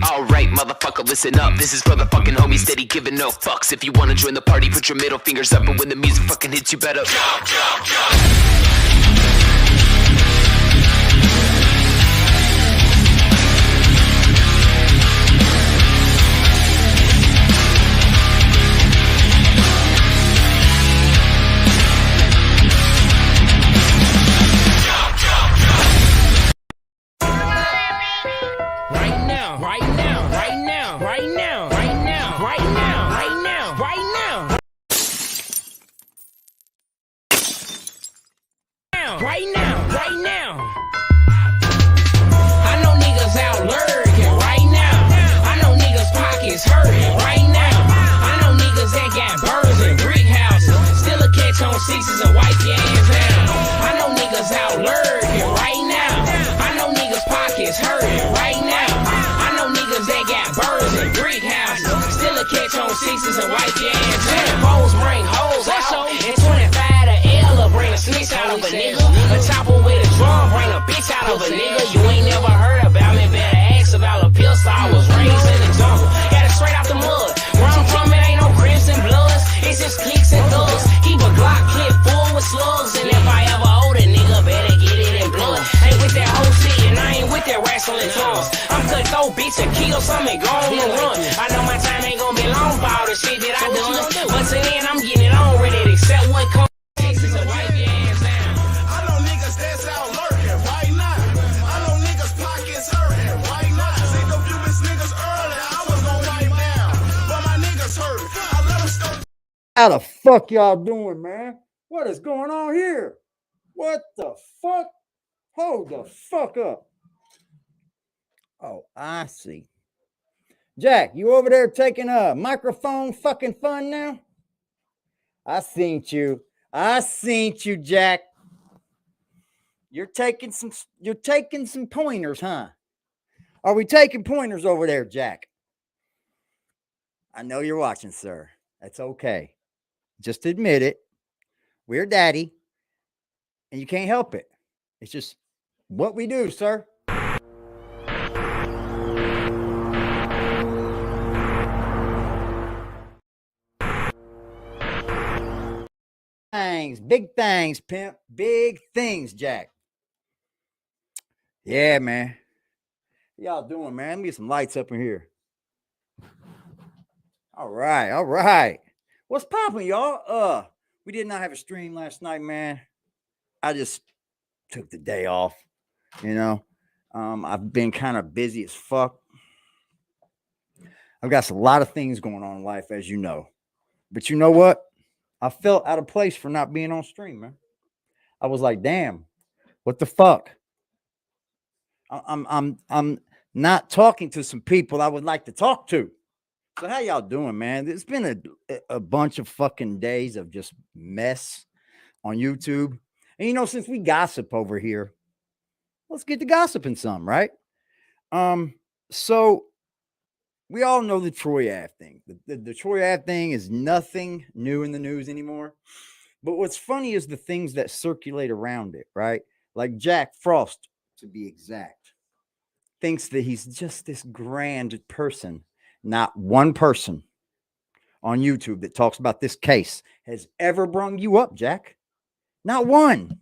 Alright, motherfucker, listen up. This is for the fucking homies steady giving no fucks. If you wanna join the party, put your middle fingers up. And when the music fucking hits, you better jump, jump, jump. Sixes and wipe your ass down. I know niggas out lurking right now. I know niggas pockets hurting right now. I know niggas that got birds and brick houses. Still a catch on sixes and wipe your ass down. Foes bring hoes out. And 25 to L bring a snitch out of a nigga. A chopper with a drum bring a bitch out of a nigga. You ain't never heard about me, better ask about a pistol. I was raised in the jungle. Got it straight out the mud. Where I'm from, it ain't no Crips and Bloods. It's just clicks and thugs. Keep a Glock clip full with slugs. And if I ever hold a nigga, better get it in blood. Ain't with that whole shit and I ain't with that wrestling tongues. I'm cutthroat bitch and kill something, go on and run. I know my time ain't gonna be long for all the shit that I done. But till then, I'm getting it on, ready to accept what comes. Texas and wipe your ass down. I know niggas that's out lurking right now. I know niggas pockets hurting right now. Say the few bitch niggas early, I was gonna wipe down. But my niggas hurt. I let them stop. How the fuck y'all doing, man? What is going on here? What the fuck? Hold the fuck up. Oh, I see. Jack, you over there taking a microphone fucking fun now? I seen you. I seen you, Jack. You're taking some pointers, huh? Are we taking pointers over there, Jack? I know you're watching, sir. That's okay. Just admit it. We're daddy, and you can't help it. It's just what we do, sir. Big things, Pimp. Big things, Jack. Yeah, man. How y'all doing, man? Let me get some lights up in here. All right, all right. What's popping, y'all? We did not have a stream last night, man. I just took the day off, you know. I've been kind of busy as fuck. I've got a lot of things going on in life, as you know. But you know what? I felt out of place for not being on stream, man. I was like, damn, what the fuck? I'm not talking to some people I would like to talk to. So how y'all doing, man? It's been a bunch of fucking days of just mess on YouTube. And, you know, since we gossip over here, let's get to gossiping some, right? So we all know the Troy Ave thing. The Troy Ave thing is nothing new in the news anymore. But what's funny is the things that circulate around it, right? Like Jack Frost, to be exact, thinks that he's just this grand person. Not one person on YouTube that talks about this case has ever brung you up, Jack. Not one.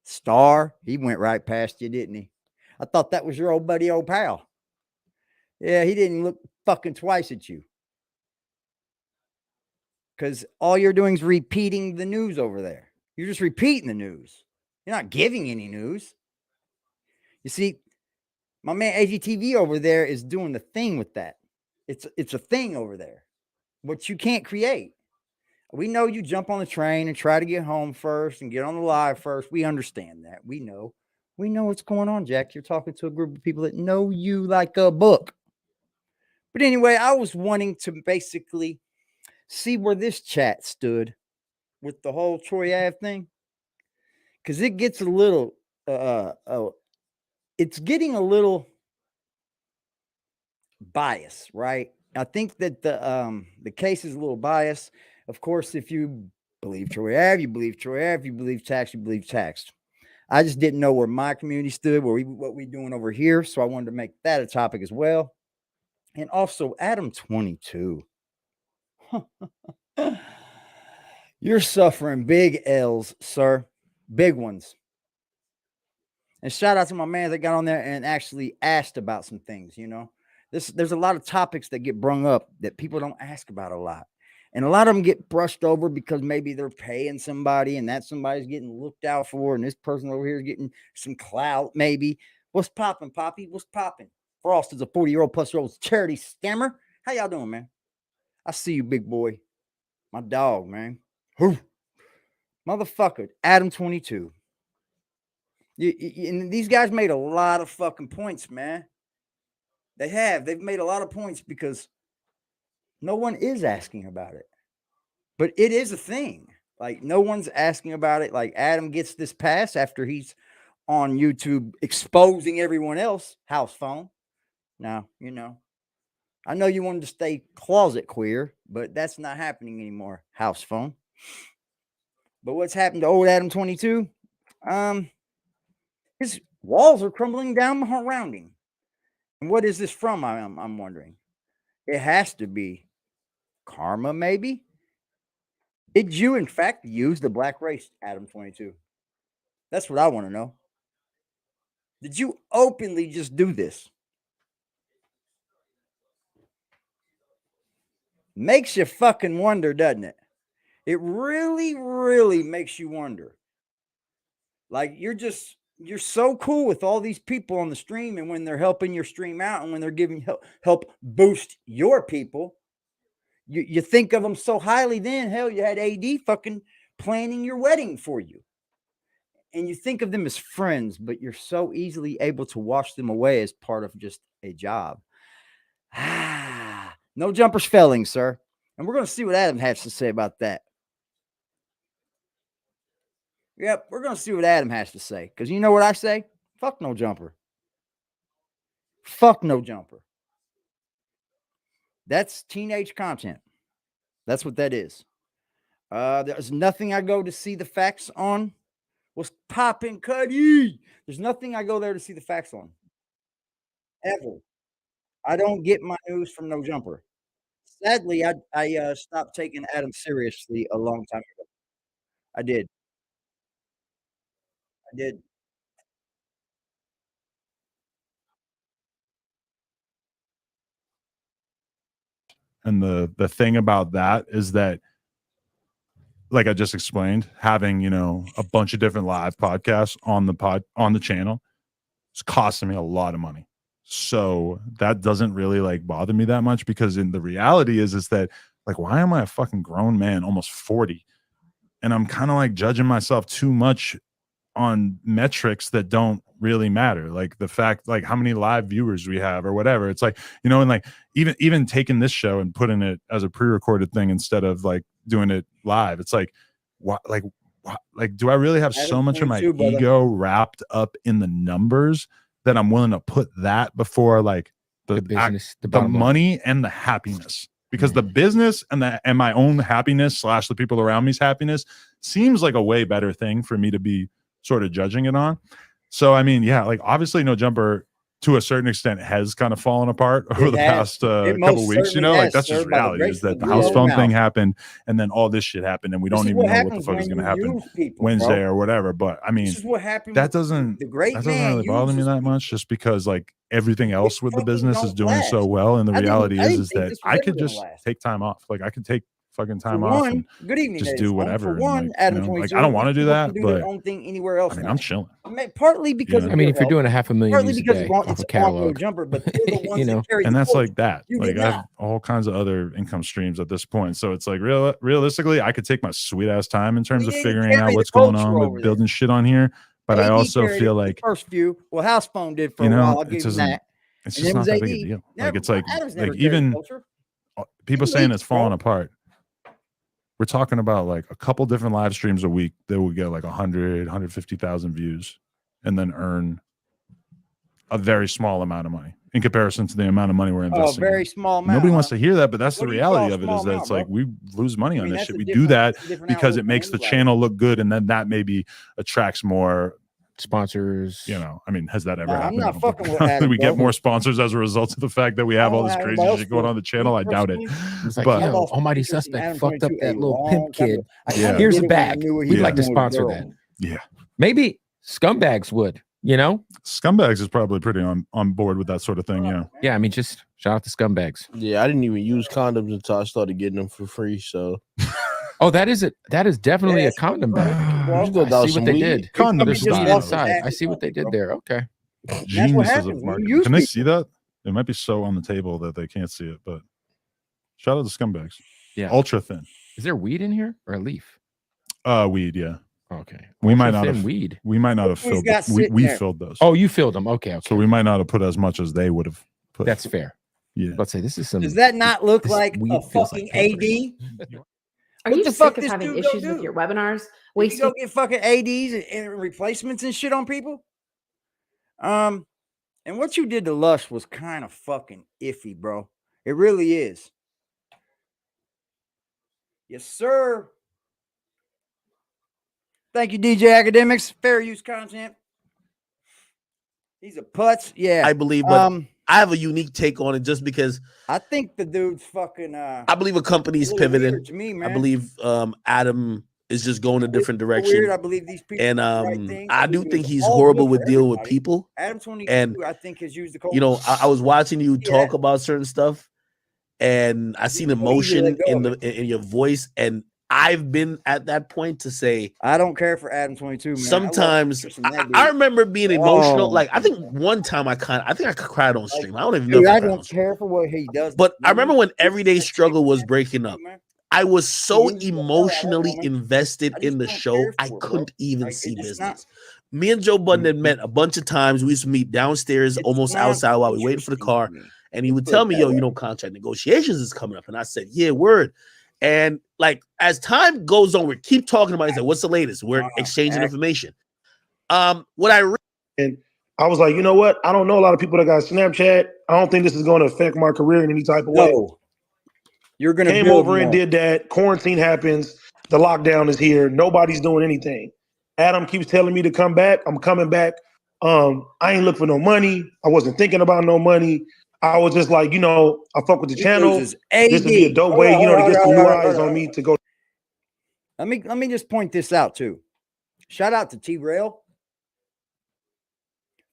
Star, he went right past you, didn't he? I thought that was your old buddy, old pal. Yeah, he didn't look fucking twice at you. Because all you're doing is repeating the news over there. You're just repeating the news. You're not giving any news. You see, my man AGTV over there is doing the thing with that. It's a thing over there, what you can't create. We know you jump on the train and try to get home first and get on the live first. We understand that. We know what's going on, Jack. You're talking to a group of people that know you like a book. But anyway, I was wanting to basically see where this chat stood with the whole Troy Ave thing. Because it gets a little, it's getting a little bias, right? I think that the case is a little biased. Of course, if you believe Troy Ave, you believe Troy Ave. You believe tax, you believe taxed. I just didn't know where my community stood, what we doing over here. So I wanted to make that a topic as well. And also, Adam22. You're suffering big L's, sir. Big ones. And shout out to my man that got on there and actually asked about some things, you know. There's a lot of topics that get brung up that people don't ask about a lot. And a lot of them get brushed over because maybe they're paying somebody and that somebody's getting looked out for, and this person over here is getting some clout, maybe. What's popping, Poppy? What's popping? Frost is a 40-year-old plus year old charity scammer. How y'all doing, man? I see you, big boy. My dog, man. Whew. Motherfucker, Adam22. And these guys made a lot of fucking points, man. They have. They've made a lot of points because no one is asking about it. But it is a thing. Like, no one's asking about it. Like, Adam gets this pass after he's on YouTube exposing everyone else. House phone. Now, you know, I know you wanted to stay closet queer, but that's not happening anymore. House phone. But what's happened to old Adam22? His walls are crumbling down around him. And what is this from? I'm wondering. It has to be karma, maybe. Did you, in fact, use the black race, Adam22? That's what I want to know. Did you openly just do this? Makes you fucking wonder, doesn't it? It really, really makes you wonder. Like, you're so cool with all these people on the stream, and when they're helping your stream out and when they're giving help boost your people, you think of them so highly. Then hell, you had AD fucking planning your wedding for you, and you think of them as friends, but you're so easily able to wash them away as part of just a job. No jumpers felling, sir. And we're going to see what Adam has to say about that. Yep, we're going to see what Adam has to say. Because you know what I say? Fuck no jumper. Fuck no jumper. That's teenage content. That's what that is. There's nothing I go to see the facts on. What's popping, Cuddy? There's nothing I go there to see the facts on. Ever. I don't get my news from no jumper. Sadly, I stopped taking Adam seriously a long time ago. I did. And the thing about that is that, like I just explained, having, you know, a bunch of different live podcasts on the channel is costing me a lot of money. So that doesn't really like bother me that much, because in the reality is that, like, why am I a fucking grown man, almost 40, and I'm kind of like judging myself too much on metrics that don't really matter, like the fact, like how many live viewers we have or whatever. It's like, you know, and like even taking this show and putting it as a pre-recorded thing instead of like doing it live, it's like, what, like do I really have so much of my ego wrapped up in the numbers that I'm willing to put that before like the business, the money and the happiness? Because the business and my own happiness / the people around me's happiness seems like a way better thing for me to be sort of judging it on. So I mean, yeah, like obviously No Jumper to a certain extent has kind of fallen apart over the past couple weeks, you know, like that's just reality, is that the house phone thing happened and then all this shit happened and we don't even know what the fuck is going to happen Wednesday or whatever. But I mean, that doesn't really bother me that much, just because like everything else with the business is doing so well. And the reality is that I could just take time off. Like I could take fucking time off and just do whatever. Like, you know, like I don't want to do that, but anywhere else. I mean, I'm chilling. Partly because I mean, if you're doing a $500,000 views a day off a catalog, jumper, but you know, and that's like that. Like I have all kinds of other income streams at this point, so it's like realistically, I could take my sweet ass time in terms of figuring out what's going on with building shit on here. But I also feel like first few, well, House Phone did for a while. I'll give you that. It's just not that big a deal. Like it's like even people saying it's falling apart. We're talking about like a couple different live streams a week that will get like 100, 150,000 views and then earn a very small amount of money in comparison to the amount of money we're investing. Very small amount. Nobody wants to hear that, but that's the reality of it, is that it's like we lose money on this shit. We do that because it makes the channel look good, and then that maybe attracts more sponsors. You know, I mean, has that ever Nah, I'm happened? not fucking with Adam, we get bro. more sponsors as a result of the fact that we have all this I don't crazy know shit going on the channel. I doubt it. It's like, But yo, lost Almighty interest in Suspect Adam fucked up 22 that a little long pimp time kid. ago. I Yeah. kinda Here's did a it when I bag. knew what he We'd was like to doing with a sponsor girl. that. yeah, Maybe scumbags would, you know? Scumbags is probably pretty on board with that sort of thing. Yeah. Yeah, I mean, just shout out to scumbags. Yeah, I didn't even use condoms until I started getting them for free. So Oh, that is definitely Yeah, a condom bag. bro. you still I got see some what they weed. did. Condoms There's is weed not- inside. I see what they did there. Okay. Geniuses happens of when you marketing. use Can they people. see that? It might be so on the table that they can't see it, but shout out to Scumbags. Yeah. Ultra thin. Is there weed in here or a leaf? Weed, yeah. Okay. We might Ultra not thin have weed. we might not have Look who he's filled got we sitting there. filled those. Oh, you filled them. Okay. Okay. So we might not have put as much as they would have put. That's fair. Yeah. Let's say this is some. Does that not look this like weed a feels fucking like AD? Are What you the sick fuck of this having dude go issues with do? your webinars? We Wasting go get fucking ADs and replacements and shit on people. And what you did to Lush was kind of fucking iffy, bro. It really is. Yes, sir. Thank you, DJ Academics. Fair use content. He's a putz. Yeah. I believe, but I have a unique take on it just because I think the dude's fucking I believe a company's a little pivoting. weird to me, man. I believe Adam is just going a different Weird. direction. I believe these people And do the right thing. I do believe think it's he's all horrible good with for dealing with everybody. people. Adam22, And, I think, has used the You know, I was watching you Yeah. talk about certain stuff, and I seen emotion in your voice, and I've been at that point to say I don't care for Adam22, man. sometimes I I remember being emotional. Oh. Like I think one time I think I cried on stream. I don't even know Dude, if I I cried on don't stream. care for what he does. But I man. remember when This Everyday is Struggle was breaking up. man. I was so You just don't know, emotionally man. invested I just in the don't show, care I for it, bro. couldn't even Like, see it's just business. Me and Joe Budden had Mhm. met a bunch of times. We used to meet downstairs, It's almost not outside while we waiting for the interesting car. to me. And he Let's would put tell it me, that yo, way. you know, contract negotiations is coming up. And I said, yeah, word. And like as time goes on, we keep talking about it. He said, what's the latest? We're exchanging information. What I And I was like, you know what? I don't know a lot of people that got Snapchat. I don't think this is going to affect my career in any type of way. No. You're gonna Came build over and more. did that. Quarantine happens. The lockdown is here. Nobody's doing anything. Adam keeps telling me to come back. I'm coming back. I ain't look for no money. I wasn't thinking about no money. I was just like, you know, I fuck with the He channel. loses This would be a AD. dope Hold way, on, you know, to hold get on, some hold new on, hold eyes on. on me to go. Let me just point this out too. Shout out to T-Rail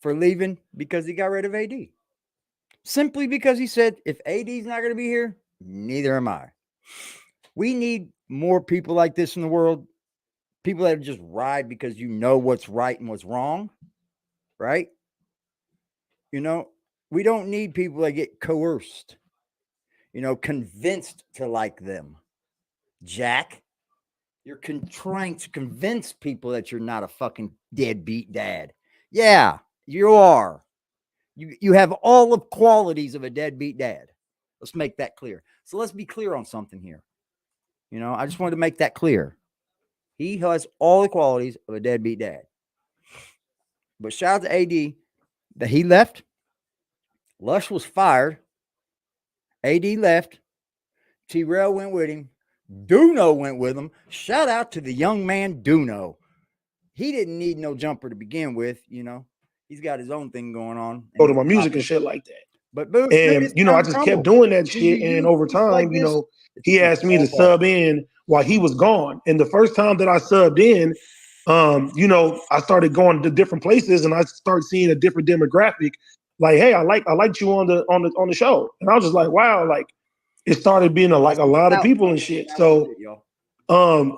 for leaving because he got rid of AD. Simply because he said, if AD's not going to be here, neither am I. We need more people like this in the world. People that just ride because you know what's right and what's wrong, right? You know, we don't need people that get coerced, you know, convinced to like them. Jack, you're trying to convince people that you're not a fucking deadbeat dad. Yeah, you are. You have all the qualities of a deadbeat dad. Let's make that clear. So let's be clear on something here. You know, I just wanted to make that clear. He has all the qualities of a deadbeat dad. But shout out to AD that he left. Lush was fired. AD left. T-Rail went with him. Duno went with him. Shout out to the young man Duno. He didn't need no jumper to begin with, you know. He's got his own thing going on. Go to my music and shit like that. But dude, And it's you know, I time just to kept crumble. doing that shit. And over time, like you this, know, it's he gonna asked me to fall apart. sub in while he was gone. And the first time that I subbed in, you know, I started going to different places and I started seeing a different demographic. Like, hey, I liked you on the show. And I was just like, wow, like it started being a lot of people and shit. So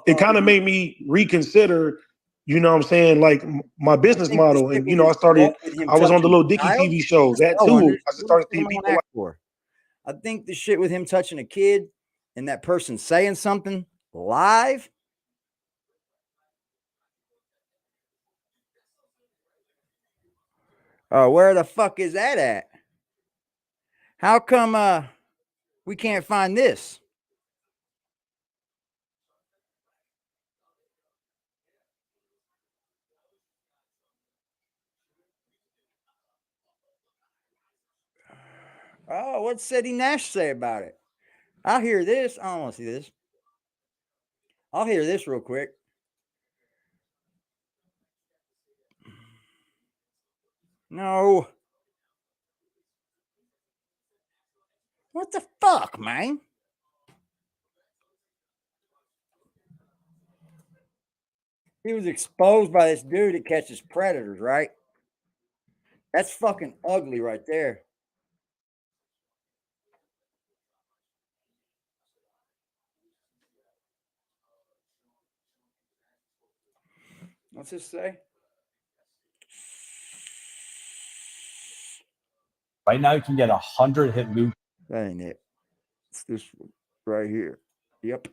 it kind of made me reconsider, you know what I'm saying, like my business model. And you know, I was on the little Dicky TV show, that too. I just started seeing people like, I think the shit with him touching a kid and that person saying something live. Oh, where the fuck is that at? How come we can't find this? Oh, what's Ceddy Nash say about it? I'll hear this. I don't want to see this. I'll hear this real quick. No. What the fuck, man? He was exposed by this dude that catches predators, right? That's fucking ugly right there. What's this say? Right now, you can get 100 hit loot. That ain't it. It's this right here. Yep.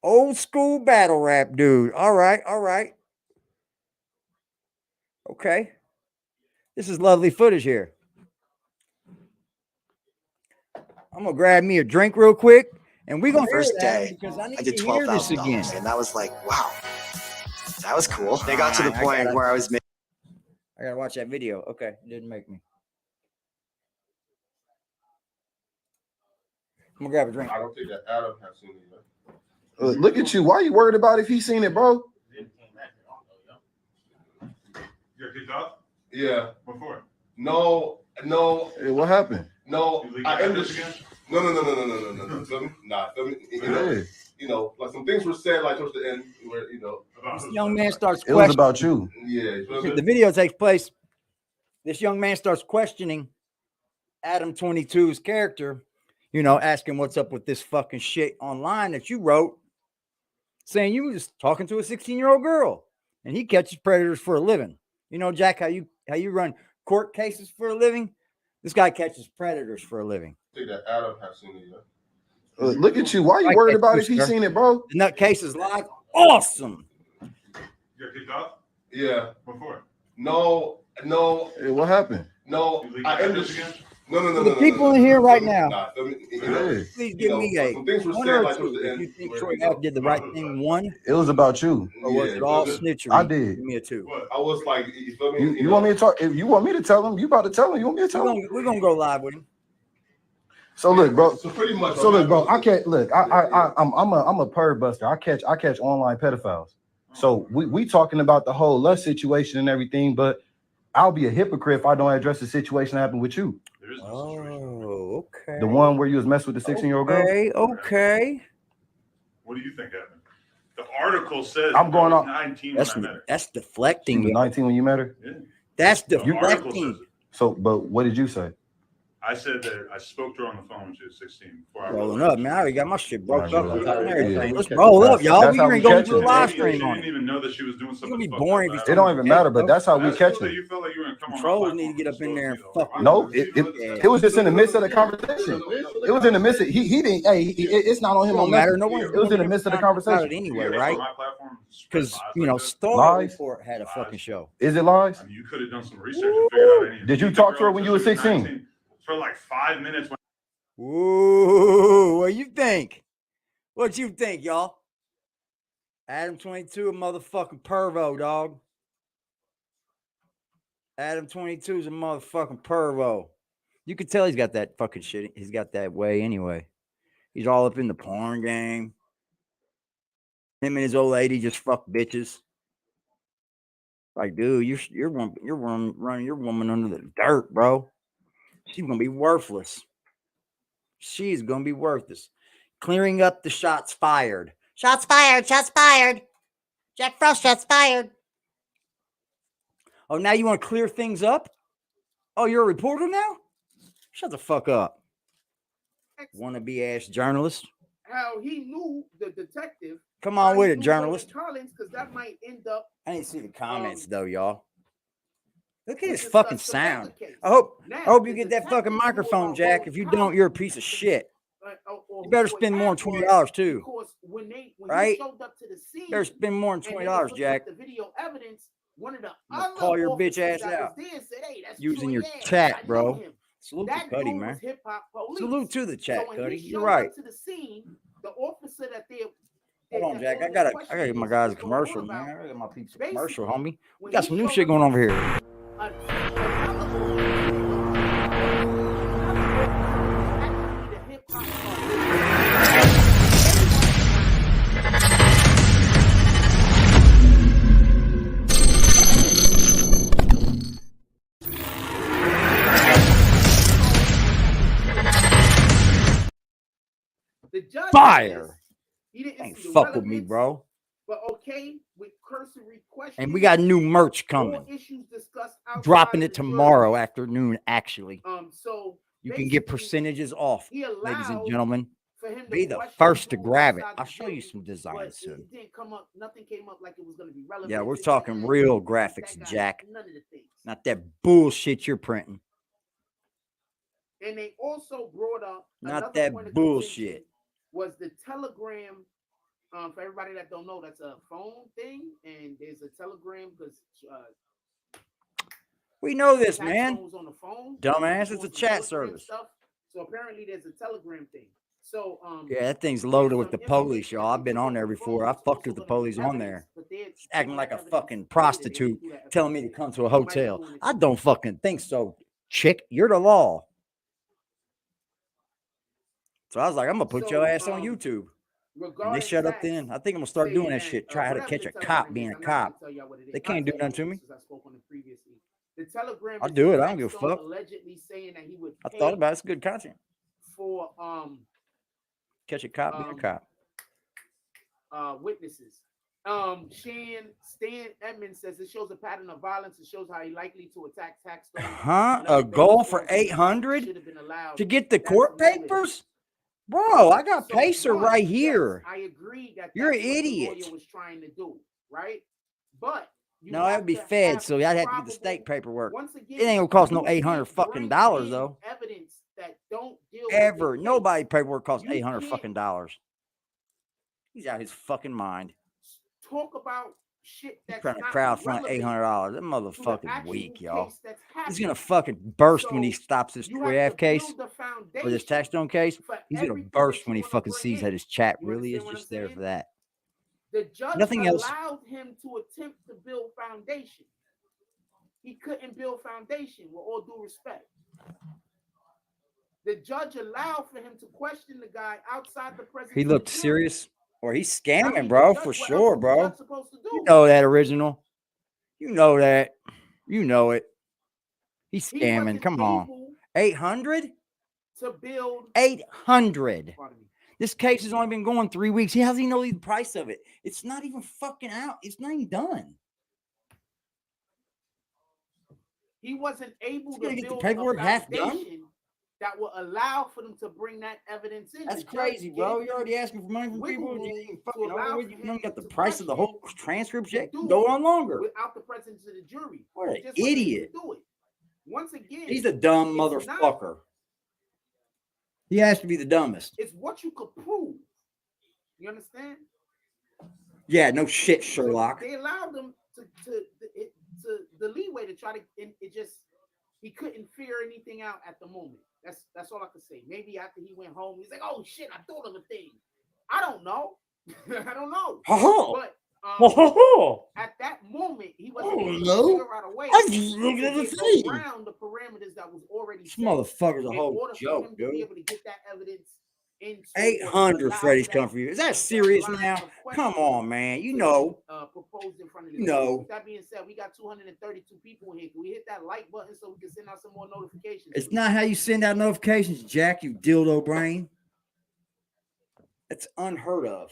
Old school battle rap dude. All right. All right. Okay. This is lovely footage here. I'm gonna grab me a drink real quick, and we're gonna First hear that day, because I need I did to hear this again. $12,000, and that was like, wow, that was cool. They got to the point where I was making. I gotta watch that video. Okay, didn't make me. I'm gonna grab a drink. I don't think that Adam has seen it yet. Look at you. Why are you worried about if he's seen it, bro? You're kicked off? Yeah. Before? No. Hey, what happened? No. I understand. No. Feel me? Nah, feel me? You know, like some things were said like towards the end where, This young man starts It was questioning. about you. Yeah. The video takes place. This young man starts questioning Adam22's character, asking what's up with this fucking shit online that you wrote, saying you were just talking to a 16-year-old girl and he catches predators for a living. You know, Jack, how you run court cases for a living? This guy catches predators for a living. I think that Adam has seen it yet. Look at you. Why are you worried about if he's seen it, bro? The nut case is live. Awesome. You're kicked off? Yeah. Before? No. Hey, what happened? No. I understand. No. The people in here right now, Nah, feel me? please give me a some things were one said or like two. towards the If end. you think where, Troy Ave did the right thing, one, It was about you. or was it all snitchery? I did. Give me a two. I was like, you feel me? You want me to talk? If you want me to tell him, you about to tell him. You want me to tell him? We're gonna go live with him. So look, bro. So pretty much. So look, bro. I can't look. I'm a perv buster. I catch online pedophiles. So we talking about the whole lust situation and everything, but I'll be a hypocrite if I don't address the situation that happened with you. There is no situation. Okay. The one where you was messing with the 16-year-old girl. Okay. What do you think happened? The article says I'm going off. 19 when I met her. That's She deflecting. was 19 when you met her. Yeah. That's The article deflecting. says it. So, but what did you say? I said that I spoke to her on the phone when she was 16. Before I Rolling up, man. I already got my shit broke up. Yeah. And everything. Yeah. Let's roll up, y'all. That's We how ain't we going to catch do a it. live She stream on didn't it. even know that she was doing It's something. gonna be fucked boring up. if you It don't even matter, but that's how we That's catch cool that it. you felt like you were gonna come on Trolls my need to get up in there and platform. fuck. No, it was just in the midst of the conversation. It was in the midst of he didn't. Hey, it's not on It him. don't on matter. nothing. No one's It was in the midst of the conversation. anyway, Yeah, right? on my platform, Because lies Star Lies? Report had a fucking show. Is it lies? I mean, you could have done some research and figured out any. Did you talk to her when you were 16? For like 5 minutes. Ooh, what you think? What you think, y'all? Adam22, a motherfucking pervo, dog. Adam22 is a motherfucking pervo. You could tell he's got that fucking shit. He's got that way anyway. He's all up in the porn game. Him and his old lady just fuck bitches. Like, dude, you're running your woman under the dirt, bro. She's gonna be worthless. She's gonna be worthless. Clearing up the shots fired. Shots fired. Shots fired. Jack Frost, shots fired. Oh, now you want to clear things up? Oh, you're a reporter now? Shut the fuck up. Wannabe ass journalist. How he knew the detective. Come on with it, journalist. Collins, because that might end up. I didn't see the comments though, y'all. Look at his It's fucking a sound. case. I hope Now, you the get that detective fucking knew microphone, about Jack. both If you Collins, don't, you're a piece of shit. or You better who spend was more than afterwards, $20 too. Because when he Right? showed up to the scene, You better spend more than and they $20, was looking Jack. at the video evidence, one of the gonna other call your bitch officers ass that was out. there said, "Hey, that's Using Troy your Ave. chat, I know bro. him." Salute That to Cuddy, dude man. was hip-hop police. Salute to the chat, So when Cuddy. he You're showed right. up to the scene, the officer that they Hold on, Jack. I gotta give my guys a commercial, man. I gotta get my peeps a commercial, homie. We got some new shit going over here. The judge Fire. says he didn't Ain't see the fuck with me, relevance, bro. but okay with cursory questions. And we got new merch coming. All issues discussed outside Dropping of it the jury. tomorrow afternoon, actually. So You can get basically, percentages off, he ladies and allowed gentlemen. for him to Be the question first to dudes grab it. outside the I'll show you jury, some but designs soon. it didn't come up. Nothing came up like it was going to be relevant. Yeah, we're This, talking that, real that graphics, guy, Jack. None of the things. Not that bullshit you're printing. And they also brought up Not another that point of bullshit. contention was the Telegram. For everybody that don't know, that's a phone thing, and there's a Telegram because We know this, Taxstone man. was on the phone. Dumbass, He it's a was on chat Telegram service. Stuff. So apparently there's a Telegram thing. So Yeah, that thing's there's loaded with some the police, information y'all. that I've they been took on off there the before. phone I that's fucked with also the gonna be police on evidence, there. but they're Acting taking like that a evidence fucking later. They prostitute, didn't do that telling me to evidence. come to a They might be hotel. doing it I too. don't fucking think so, chick. You're the law. So I was like, I'm gonna put your ass on YouTube. And they Regarding shut up Sachs then. I think I'm gonna start doing saying that that shit. Try how to whatever catch the a cop Telegram being is, a I'm not gonna cop. tell y'all what it is. They I'll can't do tell nothing to you me. since I spoke on it previously. The Telegram I'll is do it. I don't give a Taxstone fuck. allegedly saying that he would I pay thought about it. It's good content. for Catch a cop being a cop. witnesses. Stan Edmonds says it shows a pattern of violence. It shows how he likely to attack Taxstone. Huh? A goal for 800 should have been allowed. to get the That's court a motive. papers? Bro, I got So, Pacer but, right yes, here. I agree that You're an that's what idiot. the lawyer was trying to do, right? But you No, that have would be to fed, have so I'd have to get the probable- state paperwork. Once again, It ain't gonna cost no you 800 can't fucking bring dollars in though. Evidence that don't deal with Ever. the case. Nobody paperwork costs You 800 can't fucking dollars. He's out his fucking mind. talk about shit He's that's trying to not crowdfund relevant $800. That to the motherfucker's actual weak, y'all. case that's He's happening. gonna fucking burst when he So, stops this you Troy have Ave to case build the or this foundation Taxstone case. for He's gonna everything burst that when you he wanna fucking bring sees in. that his chat You really is understand what just I'm there saying? for that. The judge Nothing else. allowed him to attempt to build foundation. He couldn't build foundation, with all due respect. The judge allowed for him to question the guy outside the presence He of the looked jury. serious, or he's I scamming, mean, bro, the judge, for what sure, else is the bro. judge supposed to do? You know that, original. You know that. You know it. He's He scamming. wasn't Come on. able 800? to build 800. pardon me. This case has only been going 3 weeks. How does he know the price of it? It's not even fucking out. It's not even done. He wasn't able He's to gonna get the build paperwork a half done? foundation that will allow for them to bring that evidence in. That's The judge crazy, bro. gave You're already asking for money from wiggle people. You room ain't even to fucking allow over with. for You don't him got the to price of the whole question transcript to yet. do Go it on longer. without the presence of the jury. What He an just wasn't able to idiot. do it. Once again, He's a dumb it's not- motherfucker. He has to be the dumbest. It's what you could prove. You understand? Yeah, no shit, So Sherlock. they allowed him to the leeway to try to. It just he couldn't figure anything out at the moment. That's all I could say. Maybe after he went home, he's like, "Oh shit, I thought of a thing." I don't know. I don't know. But at that moment, he wasn't able to figure out a way I just looked at the to thing. get around the parameters that was already This set motherfucker's a in whole order for joke, him to be dude. able to get that evidence into 800 Freddy's come for you. Is that serious now? Come on, man. You know. Proposed in front of the You jury. know. With that being said, we got 232 people in here. Can we hit that like button so we can send out some more notifications? It's not how you send out notifications, Jack, you dildo brain. That's unheard of.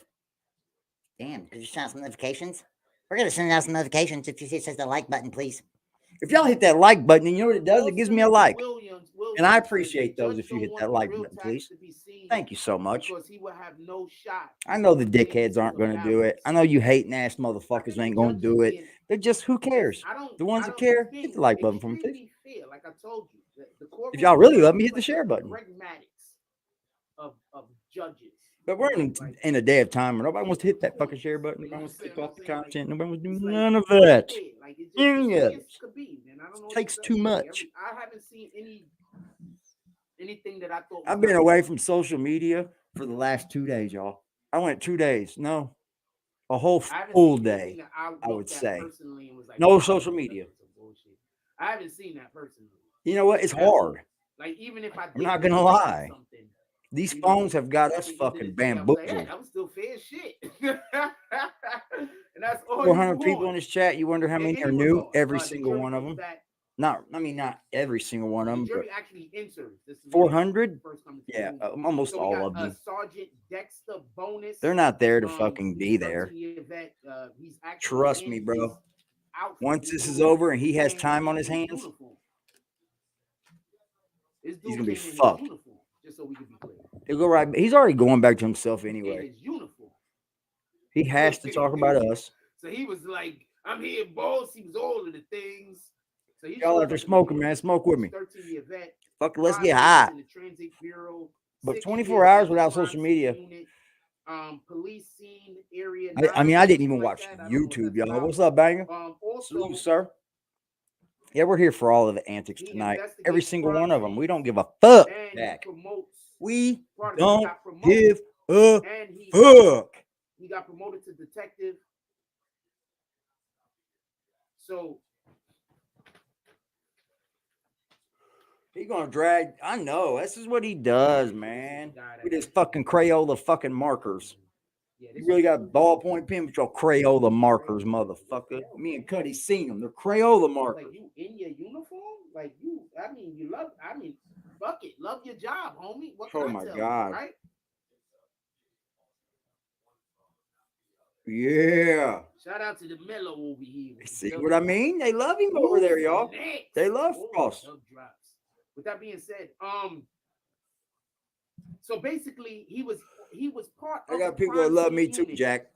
Damn, could you send out some notifications? We're going to send out some notifications if you hit the like button, please. If y'all hit that like button, then you know what it does? It gives me a like. And I appreciate those if you hit that like button, please. Thank you so much. Because he will have no shot. I know the dickheads aren't going to do it. I know you hating ass motherfuckers ain't going to do it. They're just, who cares? The ones that care, hit the like button for me, please. Like I told you, the If y'all really love me, hit the share button. Pragmatics of judges. But we're in a day of time where nobody wants to hit that fucking share button. Nobody wants to click off the content. Nobody wants to do none of that. Any of it. Takes too much. I haven't seen anything that I thought. I've been away from social media for the last 2 days, y'all. I went 2 days. No, a whole full day, I would say. No social media. I haven't seen that personally. You know what? It's hard. Like, even if I'm not going to lie. These phones have got us fucking bamboozled. That was still fair shit. And that's all 400 people in this chat. You wonder how many are new? Every single one of them. Not every single one of The them, jury but actually enters. This is 400. first coming to Yeah, the room. almost So we all got, of them. Sergeant Dexter Bonus. They're not there to fucking be he's there. 13-year vet. He's actually Trust in me, his bro. outfit. Once This this is dude over and he has came time on in his hands, uniform. This dude he's gonna be came in his fucked. uniform, just so we can be clear. He'll go right. He's already going back to himself In anyway. his uniform. He has to talk about us. So he was like, I'm here, boss. He was all of the things. So he Y'all out there smoking, man. Smoke with me. 13-year vet. Fuck it, let's 5 get years high. in the Transit Bureau, But 6 24 years hours in the without crime social scene media. unit, police scene area. I mean, I didn't even like watch that. I don't know what YouTube, that's y'all. about. What's up, banger? Also, Salute, sir. Yeah, we're here for all of the antics he tonight. investigates Every single crime one of them. scenes, We don't give a fuck. and Back. he promotes. We Pardon me, he don't got promoted, give a and fuck. he got promoted to detective. So He gonna drag. I know. This is what he does, man. With his fucking Crayola fucking markers. You really got ballpoint pen with your Crayola markers, motherfucker. Me and Cuddy seen them. They're Crayola markers. like you in your uniform, like you. I mean, you love. I mean, fuck it, love your job, homie. What can Oh I my tell God. you, right? Yeah. Shout out to the Mellow over here. See what I mean? They love him over there, y'all. They love Frost. With that being said, so basically he was part I of got the people that crime love scene me too, unit Jack.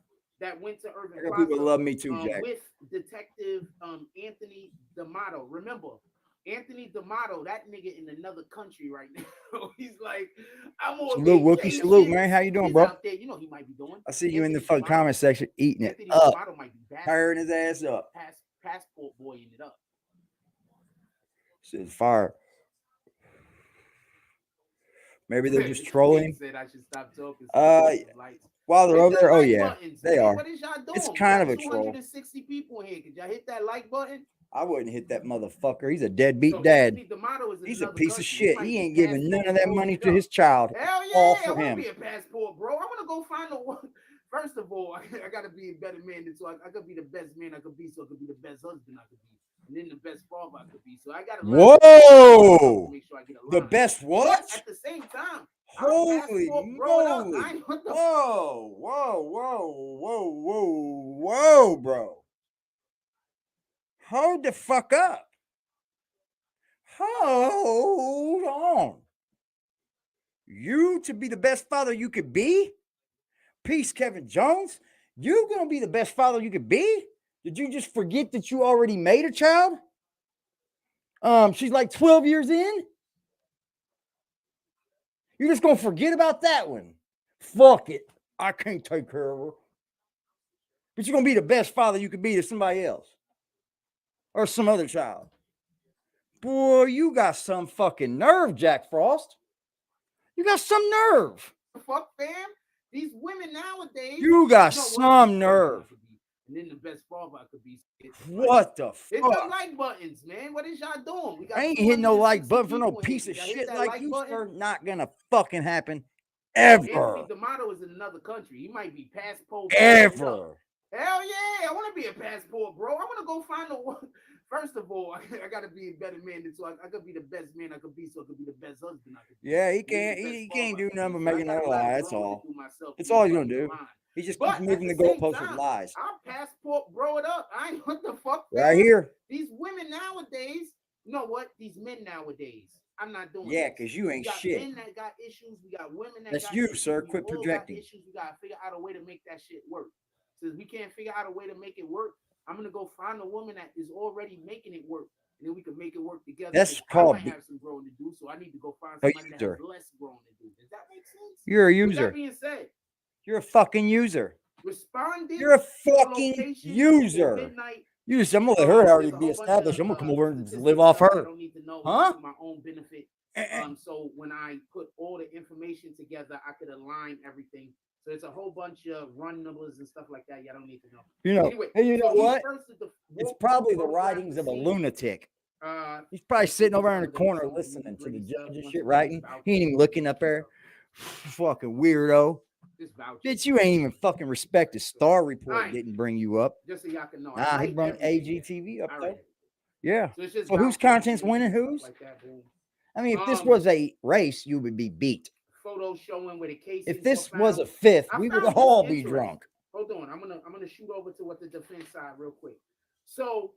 that went to Urban I got Plaza, people that love me too, Jack. with Detective Anthony D'Amato. Remember, Anthony D'Amato, that nigga in another country right now. He's like, I'm on Salute, Wookie. vacation. Salute, man. How you doing, He's bro? out there. You know he might be doing. I see you in the Anthony fucking D'Amato- comment section eating it Anthony up, D'Amato might be back. tearing his ass up. Passport boying it up. Shit's fire. Maybe they're just This trolling. said I should stop talking. While they're Hit over the there, oh like yeah, buttons, they man. are. What is y'all doing? It's We kind got of a troll. 260 people in here. Could y'all hit that like button? I wouldn't hit that motherfucker. He's a deadbeat So dad. Anthony D'Amato is in He's a another piece of country. shit. might He be ain't giving none of that passport money broke to up. his child. Hell All yeah, I for want him. to be a passport, bro. I want to go find a one. First of all, I got to be a better man than so I could be the best man I could be, so I could be the best husband I could be, and then the best father I could be. So I got to Whoa! make sure I get a The line. best what? But at the same time, Holy whoa, moly! Whoa, whoa, whoa, whoa, whoa, whoa, bro! Hold the fuck up! Hold on! You to be the best father you could be? Peace, Kevin Jones. You gonna be the best father you could be? Did you just forget that you already made a child? She's like 12 years in. You're just gonna forget about that one. Fuck it. I can't take care of her. But you're gonna be the best father you could be to somebody else. Or some other child. Boy, you got some fucking nerve, Jack Frost. You got some nerve. Fuck, fam. These women nowadays. You got know what? some nerve. And then the best father I could be. What the Hit fuck? them like buttons, man. What is y'all doing? We got I ain't hitting no like 260 button for no people in piece here. of Y'all hit shit that like you, button? sir. Not gonna fucking happen. Anthony Ever. D'Amato is in another country. He might be passport. Ever. Hell yeah. I want to be a passport, bro. I want to go find a one. First of all, I got to be a better man than so I could be the best man I could be, so I could be the best husband I could be. Yeah, he can't do nothing but make another lie. That's all. That's all he's gonna do. He just keeps moving the goalposts with lies. I'll passport bro it up. I ain't what the fuck. Right here. These women nowadays, you know what? These men nowadays. I'm not doing Yeah, this. because you ain't we got shit. Men that got issues. We got women that That's got you, issues. sir. We Quit all got projecting. issues. We gotta figure out a way to make that shit work. So if we can't figure out a way to make it work, I'm gonna go find a woman that is already making it work. And then we can make it work together. That's I called might have some growing to do, so I need to go find a somebody that user. has less growing to do. Does that make sense? You're a With user. that being said, You're a fucking user. responding. You're a to a fucking location user. before midnight. You just, I'm gonna let her already There's a be whole bunch established. of, I'm gonna come over and just statistics live off stuff I her. don't need to know Huh? for my own benefit. So when I put all the information together, I could align everything. So it's a whole bunch of run numbers and stuff like that. Y'all don't need to know. You know, Anyway, hey, you know so he's what? first at the It's woke probably the program writings of a scene. lunatic. He's probably sitting over in the corner listening to the judge and shit writing. He ain't even looking up there. Fucking weirdo. Bitch, you ain't even fucking respect the Star Report didn't bring you up. Just so y'all can know. Nah, he brought AGTV up though. Yeah. So, it's just So whose vouching content's machines winning and stuff whose? like that, boom. I mean, if this Um, was a race, you would be beat. Photos showing where the casings If this were was found. a fifth, I we would found this all be interesting. drunk. Hold on, I'm gonna shoot over to what the defense side real quick. So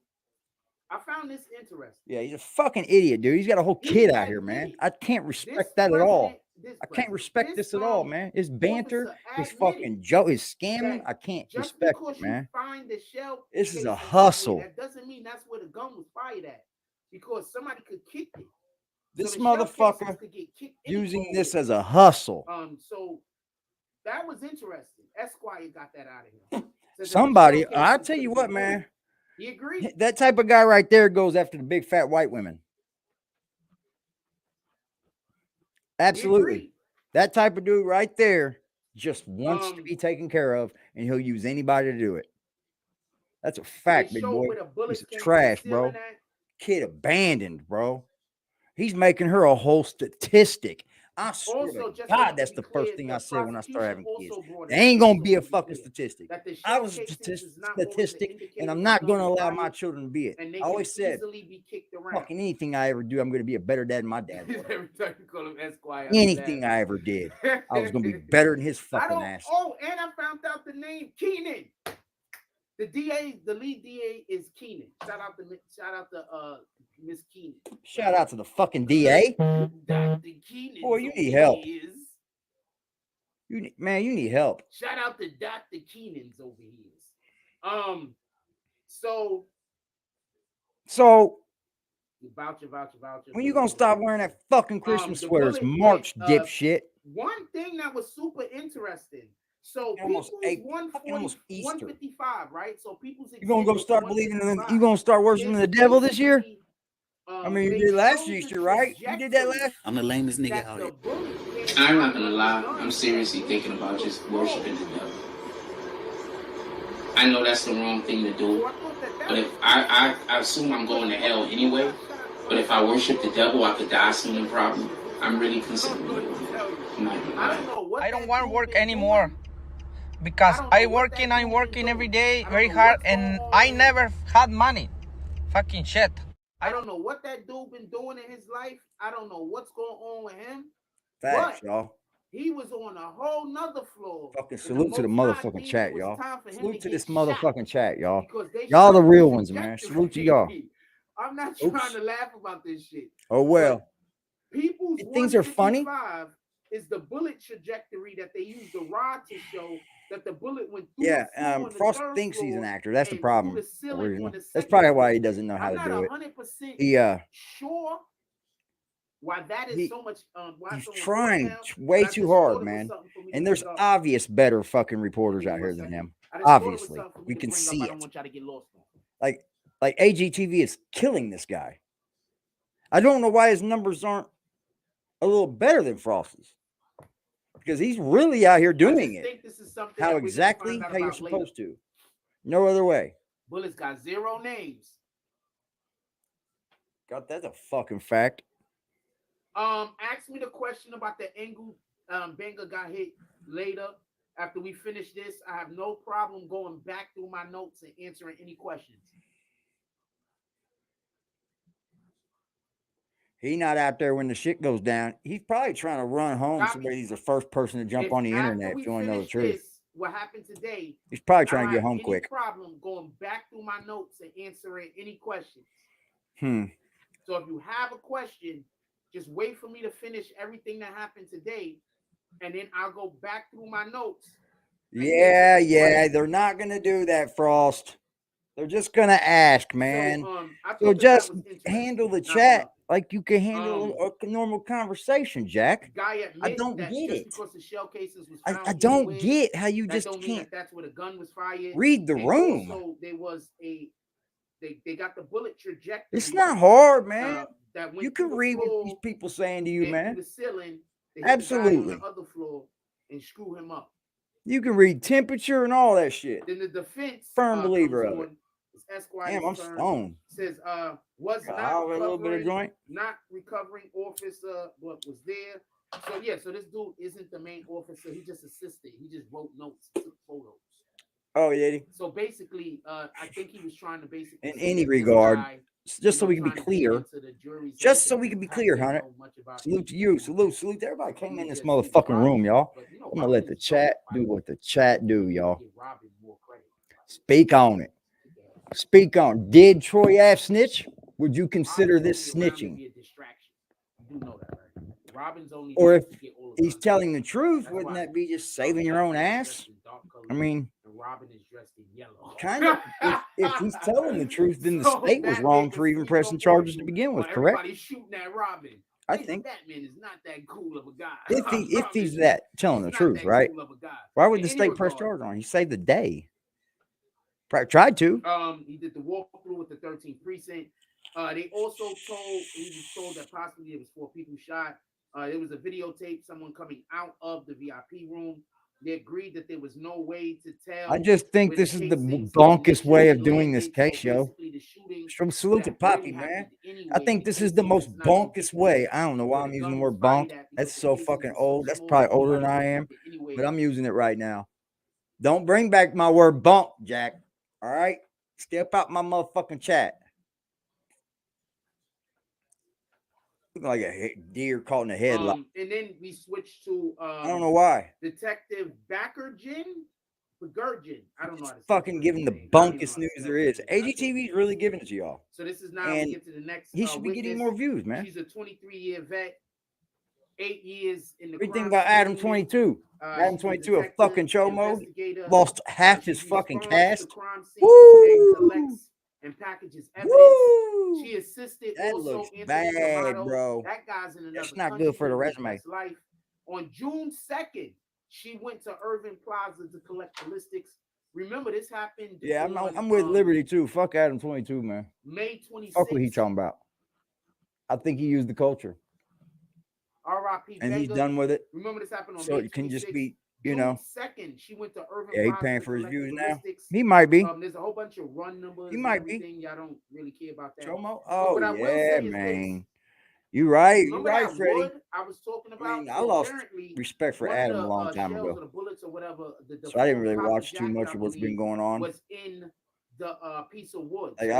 I found this interesting. Yeah, he's a fucking idiot, dude. He's got a whole kid out here, man. I can't respect that at all. I can't respect this at all, man. His banter, his fucking joke, his scamming. I can't Just respect because it, man. you find the shell, This is a casing somewhere, hustle. That doesn't mean that's where the gun was fired at, because somebody could kick it. This So the shell motherfucker casings could get kicked using anywhere. this as a hustle. So that was interesting. Esquire got that out of here. Said that the Somebody, shell I'll casings tell you could've what, been man. moved. He agreed. That type of guy right there goes after the big fat white women. Absolutely. That type of dude right there just wants to be taken care of, and he'll use anybody to do it. That's a fact, big showed boy. where the bullets He's came from trash, the bro. ceiling at. Kid abandoned, bro. He's making her a whole statistic. I swear Also, to just God, to that's be the clear, first thing the I said when I started having prosecution kids. also brought There it ain't up, gonna so be a to be fucking clear, statistic. that the I shell was a casings is not always an statistic, indicator and I'm of not gun gonna allow my fired, children to be it. and they I can always said, easily be kicked around. fucking anything I ever do, I'm gonna be a better dad than my dad was. Every time you call him Esquire, Anything I ever did, I was gonna be better than his I fucking don't. ass. Oh, and I found out the name Keenan. The DA, the lead DA is Keenan. Shout out to Miss Keenan. Shout out to the fucking DA. Dr. Keenan. Boy, you need help. Is. You need help. Shout out to Dr. Keenan's over here. So voucher. When you gonna stop wearing that fucking Christmas sweaters, March dipshit? One thing that was super interesting. So Almost people's 155, right? So people's You gonna go start believing in? You gonna start worshiping the devil this year? I mean, you did last Easter, right? You did that last. I'm the lamest nigga out here. I'm not gonna lie. I'm seriously thinking about just worshiping the devil. I know that's the wrong thing to do, but if I assume I'm going to hell anyway. But if I worship the devil, I could die soon and probably. I'm really considering it. I'm not gonna lie. I don't want to work anymore because I'm working every day very hard, and I never had money. Fucking shit. I don't know what that dude been doing in his life. I don't know what's going on with him. Facts, but y'all. He was on a whole nother floor. Fucking salute to the motherfucking chat, y'all. Salute to this motherfucking chat, y'all. Y'all Y'all the real ones, man. Salute to y'all. I'm not trying to laugh about this shit. Oh well. People's things are funny. Is the bullet trajectory that they use the rod to show that the bullet went through. Yeah, Frost thinks he's an actor. That's the problem. That's probably why he doesn't know how to do it. I'm not 100% He sure why that is so much. He's trying way too hard, man. And there's obvious better fucking reporters out here than him. Obviously, we can see it. Like AGTV is killing this guy. I don't know why his numbers aren't a little better than Frost's, because he's really out here doing it. How exactly how you're supposed to. No other way. Bullet's got 0 names. God, that's a fucking fact. Ask me the question about the Engel Benga got hit later. After we finish this, I have no problem going back through my notes and answering any questions. He not out there when the shit goes down. He's probably trying to run home so that he's the first person to jump on the internet if you want to know the truth. What happened today? He's probably trying to get home quick. Problem going back through my notes and answering any questions. So if you have a question, just wait for me to finish everything that happened today, and then I'll go back through my notes. Yeah, they're not gonna do that, Frost. They're just gonna ask, man. So just handle the chat like you can handle a normal conversation, Jack. I don't get it. I don't get how you just can't. That's where the gun was fired. Read the room. Also, there was they got the bullet trajectory. It's not hard, man. You can read what these people saying to you, man. The ceiling, Absolutely. on the other floor and screw him up. You can read temperature and all that shit. Then the defense, firm believer of it. Esquire Damn, I'm stoned. Says, was not recovering officer, but was there. So yeah, so this dude isn't the main officer. He just assisted. He just wrote notes, took photos. Oh yeah. So basically, I think he was trying to basically in any regard, just so we can be clear. Just so we can be clear, Hunter. Salute to you. Salute to everybody came in this motherfucking room, y'all. I'm gonna let the chat do what the chat do, y'all. Speak on it. Speak on. Did Troy Ave snitch? Would you consider this snitching? Or if he's telling the truth, wouldn't that be just saving your own ass? I mean, kind of. If he's telling the truth, then the state was wrong for even pressing charges to begin with, correct? I think that man is not that cool of a guy. if he's that telling the truth, right? Why would the state press charges on him? He saved the day. Tried to. He did the walkthrough with the 13th precinct. They also he was told that possibly there was 4 people shot. There was a videotape, someone coming out of the VIP room. They agreed that there was no way to tell. I just think this is the bonkest way of doing this case, yo. From salute to Poppy, man. I think this is the most bonkest way. I don't know why I'm using the word bonk. That's so fucking old. That's probably older than I am, but I'm using it right now. Don't bring back my word bonk, Jack. All right? Step out my motherfucking chat. Looking like a deer caught in a headlock. And then we switched to I don't know why. Detective Bagurgin. I don't know how to fucking giving the bunkest news there is. AGTV is really giving it to y'all. So this is now and we get to the next. He should be getting more views, man. She's a 23-year vet, 8 years in the. Everything about Adam22. Adam22, a fucking chomo, lost half his fucking cast. Woo! And packages evidence. Woo! She assisted. That also looks bad, bro. That guy's in another. That's not good for the resume. Life. On June 2nd, she went to Irving Plaza to collect ballistics. Remember, this happened. Yeah, I'm with Liberty too. Fuck Adam22, man. May 26th. Fuck what he talking about. I think he used the culture. R.I.P. And he's done with it. Remember, this happened on so May it can just 26th. be, you know. Second, she went to Irving yeah, he Plaza paying to for his collect views now. ballistics. He might be. There's a whole bunch of run numbers. He might be. Y'all don't really care about that. Chomo? But Oh, what I will yeah, say is man. You right. You Remember right, that Freddie. wood I was talking about? I lost respect for Adam a long time ago. So I didn't really watch too much of what's been going on. Was in the piece of wood. Like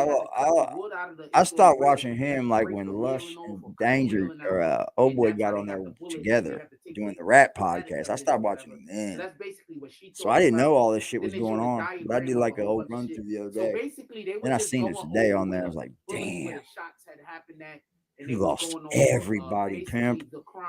I stopped watching him like when Lush and Danger or Old Boy got on there together doing the rap podcast. I stopped watching him then. So I didn't know all this shit was going on. But I did like an old run through the other day. Then I seen it today on there. I was like, damn. You lost everybody, Pimp.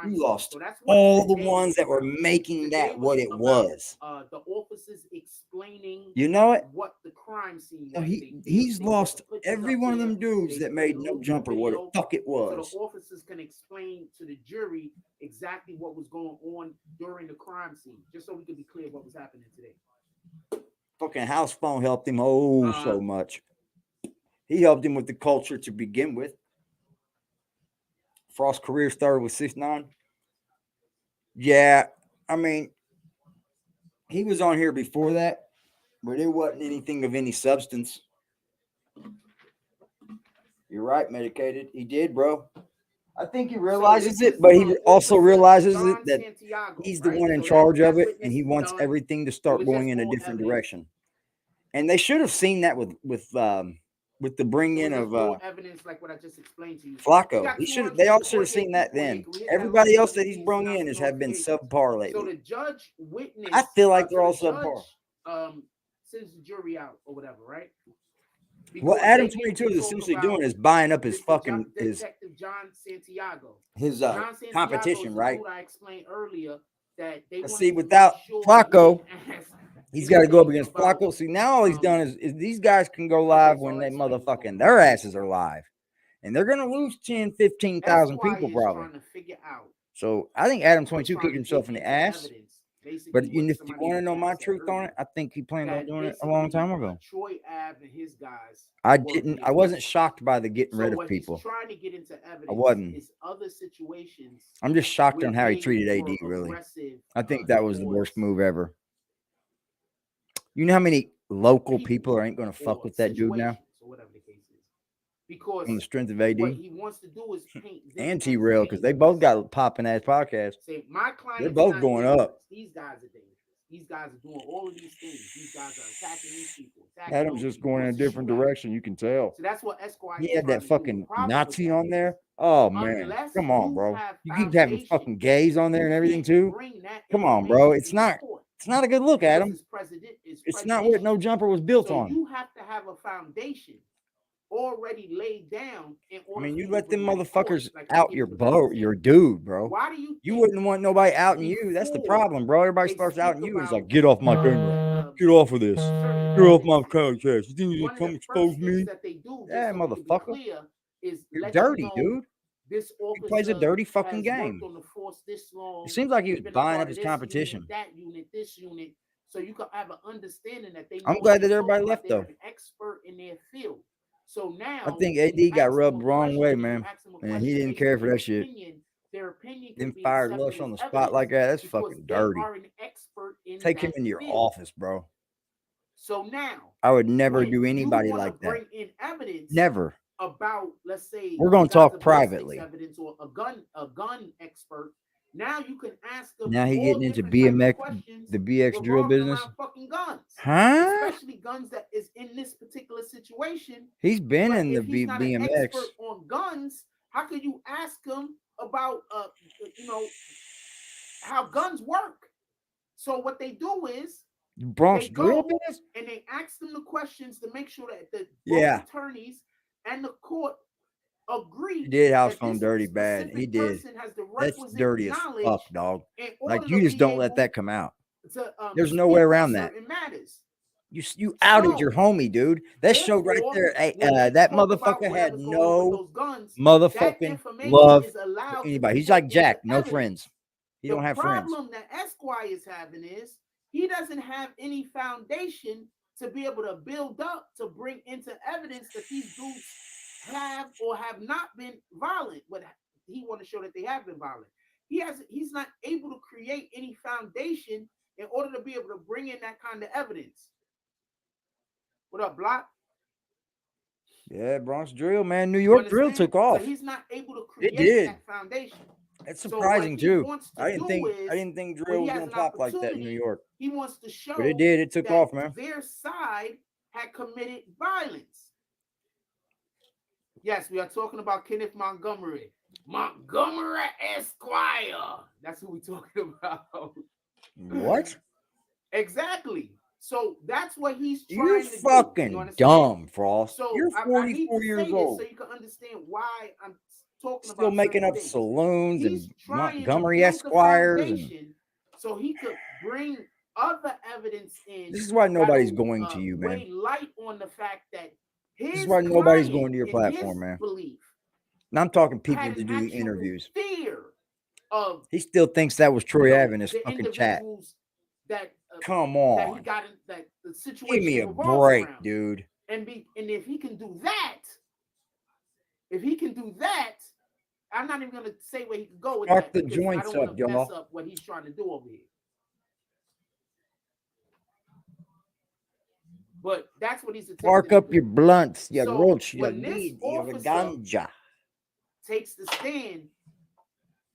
You lost all the ones that were making that what it was. The officers explaining, you know it. What the crime scene. No, he's lost every one of them dudes that made No Jumper what the fuck it was. So the officers can explain to the jury exactly what was going on during the crime scene, just so we can be clear what was happening today. Fucking house phone helped him so much. He helped him with the culture to begin with. Frost's career started with 6ix9ine. Yeah, I mean, he was on here before that, but it wasn't anything of any substance. You're right, Medicated. He did, bro. I think he realizes it, but he also realizes it that he's the one in charge of it, and he wants everything to start going in a different direction. And they should have seen that with the bring in of evidence like what I just explained to you. Flacco. They all should have seen that then. Everybody else that he's brought in have been subpar lately. So the judge witnessed. I feel like they're all subpar. Sends the jury out or whatever, right? What Adam22 is essentially doing is buying up his fucking Detective John Santiago. His competition, right? I explained earlier that they see without Flacco. He's got to go up against Flacco. See, now all he's done is these guys can go live when they motherfucking their asses are live. And they're going to lose 10, 15,000 people probably. So I think Adam22 kicked himself in the ass. But if you want to know my truth on it, I think he planned on doing it a long time ago. Troy Ave and his guys. I wasn't shocked by the getting rid of people. Trying to get into evidence I wasn't. Other situations. I'm just shocked on how he treated AD, really. I think that was the worst move ever. You know how many local people ain't going to fuck with that dude now? Because on the strength of AD what he wants to do is paint and T-Rail, because they both got popping ass podcasts. Say, my client they're both going up. These guys are dangerous. these guys are doing all of these things. These guys are attacking these people. Adam's just going in a different direction. You can tell. So that's what Esquire. He had that fucking Nazi on there. Oh man, come on, bro. You keep having fucking gays on there and everything too. Come on, bro. It's not a good look, Adam. It's not what No Jumper was built on. You have to have a foundation already laid down. I mean, you let them motherfuckers out your dude, bro. Why do you wouldn't want nobody outing you? That's the problem, bro. Everybody starts outing you. It's like, get off my camera. Get off of this. Get off my couch. You think you can come expose me? Yeah, motherfucker. You're dirty, dude. He plays a dirty fucking game. It seems like he was buying up his competition. That unit, this unit, so you can have an understanding that they. I'm glad that everybody left though. An expert in their field. So now I think AD got rubbed the wrong way, man, and he didn't care for that shit. Their opinion then fired Lush on the spot like that. That's fucking dirty. Take him into your office, bro. So now I would never do anybody like that. Bring in evidence never. About, let's say, we're going to talk privately. Evidence or a gun expert. Now you can ask them. Now he getting into BMX, the BX drill business. Fucking guns, huh? Especially guns that is in this particular situation. He's been in the BMX. On guns, how can you ask him about, how guns work? So what they do is Bronx drill business, and they ask them the questions to make sure that the attorneys and the court agree. He did house phone dirty bad. He did. That's dirty as fuck, dog. Like you just don't let that come out. There's no way around that. You outed your homie, dude. That showed right there. That motherfucker had no motherfucking love for anybody. He's like Jack, no friends. He don't have friends. The problem that Esquire is having is he doesn't have any foundation to be able to build up to bring into evidence that these dudes have or have not been violent, but he want to show that they have been violent. He's not able to create any foundation in order to be able to bring in that kind of evidence. What up, Block? Yeah, Bronx drill, man. New York drill took off. So he's not able to create that foundation. That's surprising too. I didn't think drill was gonna pop like that in New York. He wants to show, but it did. It took off, man. Their side had committed violence. Yes, we are talking about Kenneth Montgomery. Montgomery Esquire. That's who we're talking about. What? Exactly. So that's what he's trying You're to fucking do. dumb, Frost. So you're 44 years old. So you can understand why I'm talking still about making up things. saloons and Montgomery Esquires. So he could bring other evidence in. This is why nobody's going to you, man. Light on the fact that this is why nobody's going to your platform, man. And I'm talking people to do the interviews. Fear of he still thinks that was Troy Ave in his fucking chat. That come on, that he got in, that the situation give me a break, dude. And if he can do that, I'm not even gonna say where he can go with Mark that. The joints up, y'all. Mess up what he's trying to do over here. But that's what he's spark up your blunts, you so roach, you when need this your ganja. Takes the stand.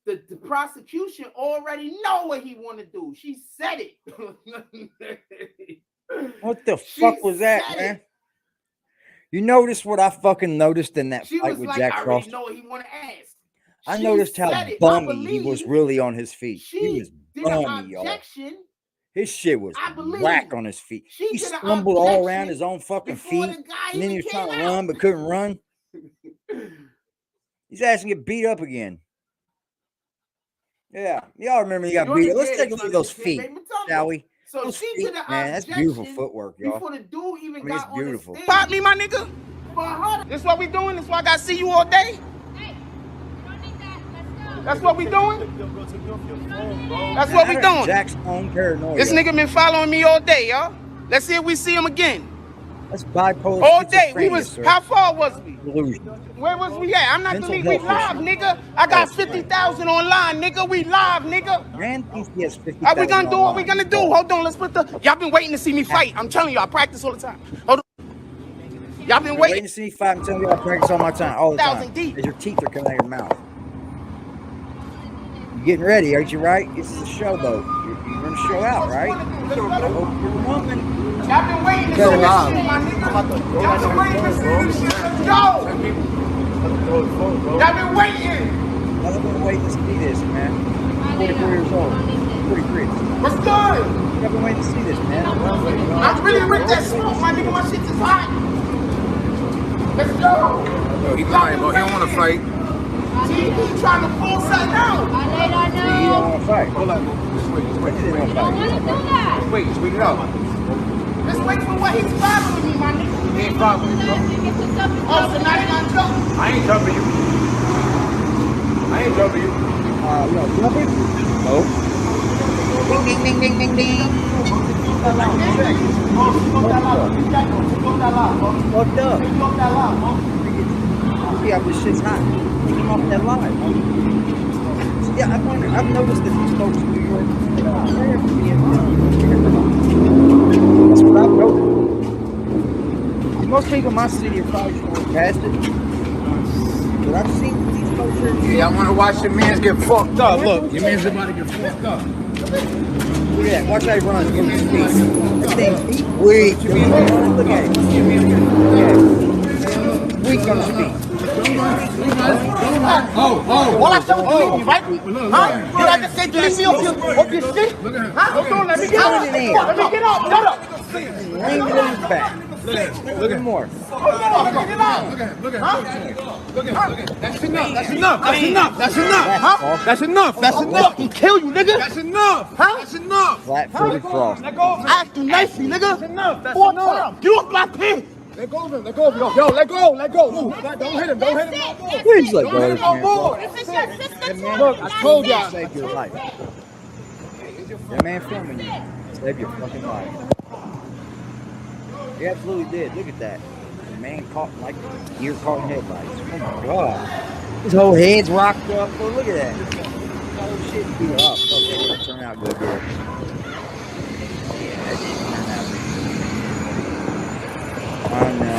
The prosecution already know what he want to do. She said it. What the fuck was that, man? You noticed what I fucking noticed in that fight with Jack Frost? I know what he want to ask. I noticed how bummy he was really on his feet. He was bummy, y'all. His shit was whack on his feet. He stumbled all around his own fucking feet, and then he was trying to run but couldn't run. He's asking to get beat up again. Yeah, y'all remember he got beat up. Let's take a look at those feet, shall we? So those she feet, did man, that's beautiful footwork, y'all. Before the dude even I mean, got it's beautiful. Pop me, my nigga. This what we doing? This why I got to see you all day? That's what we doing? That's what we doing. Jack's own paranoia. This nigga been following me all day, y'all. Let's see if we see him again. That's bipolar. All day. We was. Sir. How far was we? Illusion. Where was we at? I'm not believing we live, nigga. I got 50,000 online, nigga. We live, nigga. Rand thinks he has 50,000. Are we gonna do what we gonna do? Hold on, let's put the. Y'all been waiting to see me fight. I'm telling you, I practice all the time. Hold on. Y'all been waiting to see me fight. I'm telling you, I practice all my time, all the time. Deep. As your teeth are coming out of your mouth. You're getting ready, aren't you? Right? This is a showboat. You're going to show out, right? I hope you're woman. Y'all been waiting to see this shit, my nigga. Y'all been waiting to see this shit. Let's go. Y'all been waiting. I've been waiting to see this, man. 44 years old. 43. What's good? I've been waiting to see this, man. I'm really with that smoke, my nigga. My shit is hot. Let's go. He lying, bro. He don't want to fight. He trying to pull something out. He don't want to fight. Hold on. Just wait. He don't want to fight. Just wait. Just wait it out. Let's wait for what he's following me, my nigga. He ain't following you, bro. Oh, so now they gonna jump. I ain't jumping you. I ain't jumping you. You know, jumping? No. Ding, ding, ding, ding, ding, ding. Fucked up. Yeah, this shit's hot. Take him off that line. Yeah, I've noticed that these folks in New York, that's what I've noticed. Most people in my city are probably going past it. But I've seen these folks here. Yeah, I want to watch your mans get fucked up. Look, your man's about to get fucked up. Look at that. Watch how he runs. Look at his feet. That thing's weak. Look at it. Weak on his feet. All I said was leave me, right? Huh? Did I just say leave me off your shit? Huh? Hold on, let me get up. Let me get up. Shut up. Lean it on his back. Look at more. Hold on, let me get up. Look at That's enough. That's enough. That's enough. That's enough. Huh? That's enough. That's enough. He kill you, nigga. That's enough. Huh? That's enough. Flat-footed frost. Let go of him. Act you nicely, nigga. That's enough. That's Four enough. times. You a black pig. Let go of him. Let go of him. Yo, let go. Let go. Don't hit him. Don't hit him no more. Please let go Don't of hit his him no man. more. Look, I told y'all. Save your life. That man filming you. Save your fucking life. He absolutely did. Look at that. The man caught like deer caught in headlights. Oh my god. His whole head's rocked up. Oh, look at that. Oh shit. Beat it up. Okay, it'll turn out good. Yeah, that didn't turn out good. Oh no, man.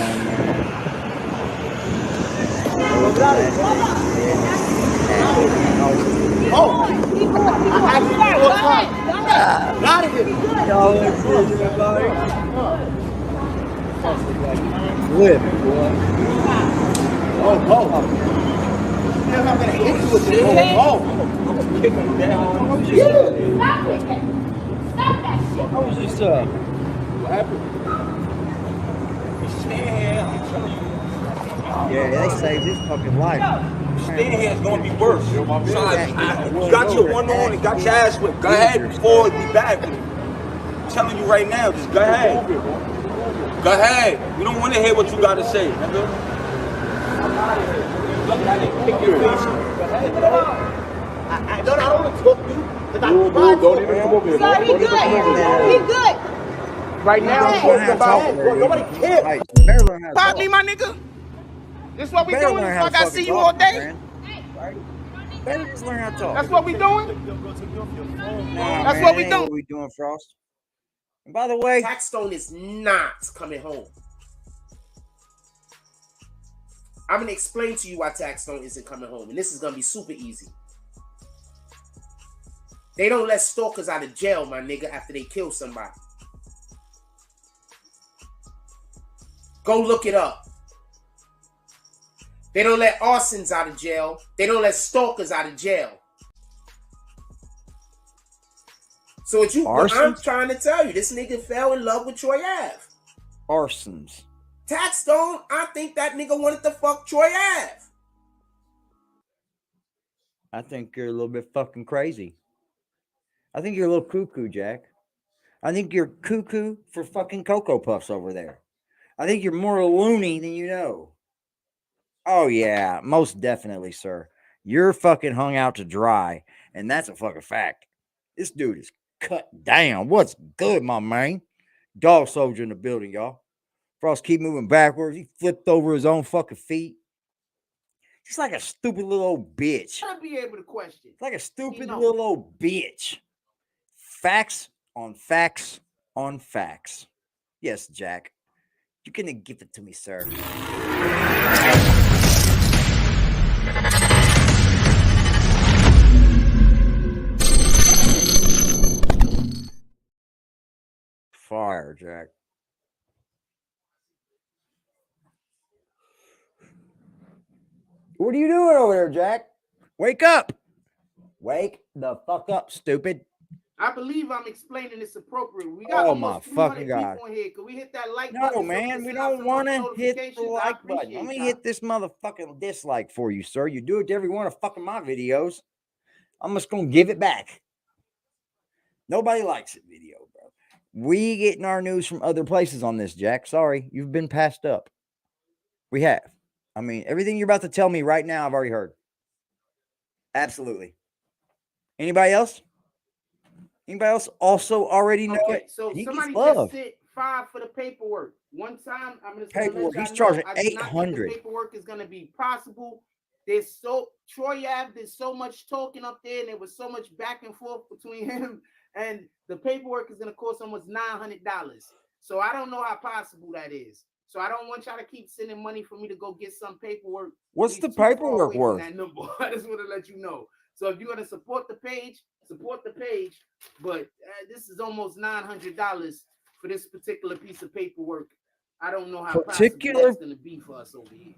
Out of here. Flip, boy. I'm gonna hit you with this. I'm gonna kick him down. How was this, What happened? Yeah, they saved his fucking life. Staying here is going to be worse. You got your one on and got your ass whipped. Go ahead before we back. I'm telling you right now, just go ahead. Go ahead. We don't want to hear what you got to say, nigga. Pick your face. I don't want to talk to you. Don't even come over here. Sorry, he good. He good. Right now, I'm talking about it. Nobody cares. Pop me, my nigga. This what we Better doing? learn This how fuck to I fucking see you talk, all day? man. Better just learn how to talk. That's what we doing? That's what we doing. What we doing, Frost? And by the way, Taxstone is not coming home. I'm gonna explain to you why Taxstone isn't coming home, and this is gonna be super easy. They don't let stalkers out of jail, my nigga, after they kill somebody. Go look it up. They don't let arsons out of jail. They don't let stalkers out of jail. So what I'm trying to tell you, this nigga fell in love with Troy Ave. Arsons. Taxstone, I think that nigga wanted to fuck Troy Ave. I think you're a little bit fucking crazy. I think you're a little cuckoo, Jack. I think you're cuckoo for fucking Cocoa Puffs over there. I think you're more loony than you know. Oh, yeah, most definitely, sir. You're fucking hung out to dry, and that's a fucking fact. This dude is cut down. What's good, my man? Dog soldier in the building, y'all. Frost keep moving backwards. He flipped over his own fucking feet. He's like a stupid little old bitch. Gotta be able to question. Like a stupid little old bitch. Facts on facts on facts. Yes, Jack. You can give it to me, sir. fire, Jack. What are you doing over there, Jack? Wake up. Wake the fuck up, stupid. I believe I'm explaining this appropriately. We got Oh my almost 300 fucking God. people in here. Can we hit that like No, button? so man, can we send out don't some want to hit the notifications? I like button. appreciate Let me y'all. hit this motherfucking dislike for you, sir. You do it to every one of fucking my videos. I'm just gonna give it back. Nobody likes it, video, bro. We getting our news from other places on this, Jack. Sorry, you've been passed up. We have. I mean, everything you're about to tell me right now, I've already heard. Absolutely. Anybody else? Anybody else also already know Okay, it? so He gets somebody love. just sent 5 for the paperwork. One time, I'm gonna Paperwork, let he's y'all know, charging I do not think the $800. paperwork is gonna be possible. Troy Ave, there's so much talking up there, and there was so much back and forth between him, and the paperwork is gonna cost almost $900. So I don't know how possible that is. So I don't want y'all to keep sending money for me to go get some paperwork. What's the He's too far paperwork away from worth? that number. I just want to let you know. So if you're gonna support the page. But this is almost $900 for this particular piece of paperwork. I don't know how possible that's going to be for us over here.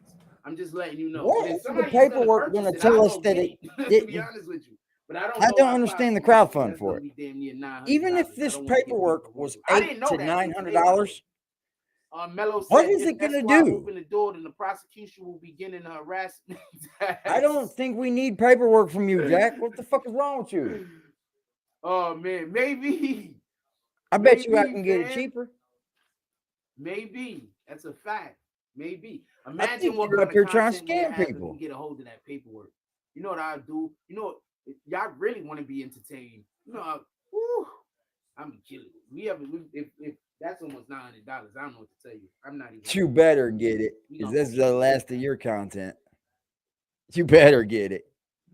I'm just letting you know. What is the paperwork going to tell us that it? To be honest with you, but I don't. I know don't how understand the possible crowdfund that's for gonna it. be damn near $900. Even if this paperwork was $800 to $900, Mello said, what is if it going to Esquire do? open the door, then the prosecution will begin in harassment. I don't think we need paperwork from you, Jack. What the fuck is wrong with you? Oh man, maybe. I bet you I Maybe, can get it fam. cheaper. Maybe that's a fact. Maybe. I Imagine think what you're kind up here of trying to content we'd scam have if people. we get a hold of that paperwork. You know what I do? You know, y'all really want to be entertained. You know, I'm killing it. If that's almost $900, I don't know what to tell you. I'm not even. You better get it, because this is the last of your content. You better get it,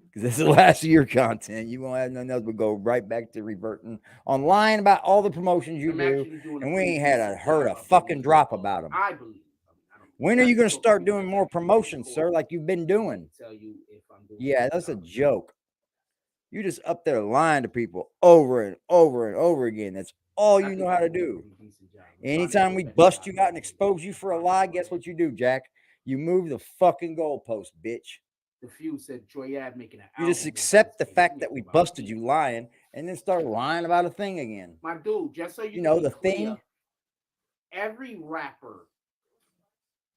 because this is the last of your content. You won't have nothing else but go right back to reverting on lying about all the promotions you do, and we ain't heard a fucking drop about them. I believe. When are you going to start doing more promotions, sir, like you've been doing? Yeah, that's a joke. You just up there lying to people over and over and over again. That's all you know how to do. Anytime we bust you out and expose you for a lie, guess what you do, Jack? You move the fucking goalpost, bitch. The few said Troy Ave making an You just accept the fact that we busted you lying and then start lying about a thing again. My dude, just so you know can be the clear, thing. Every rapper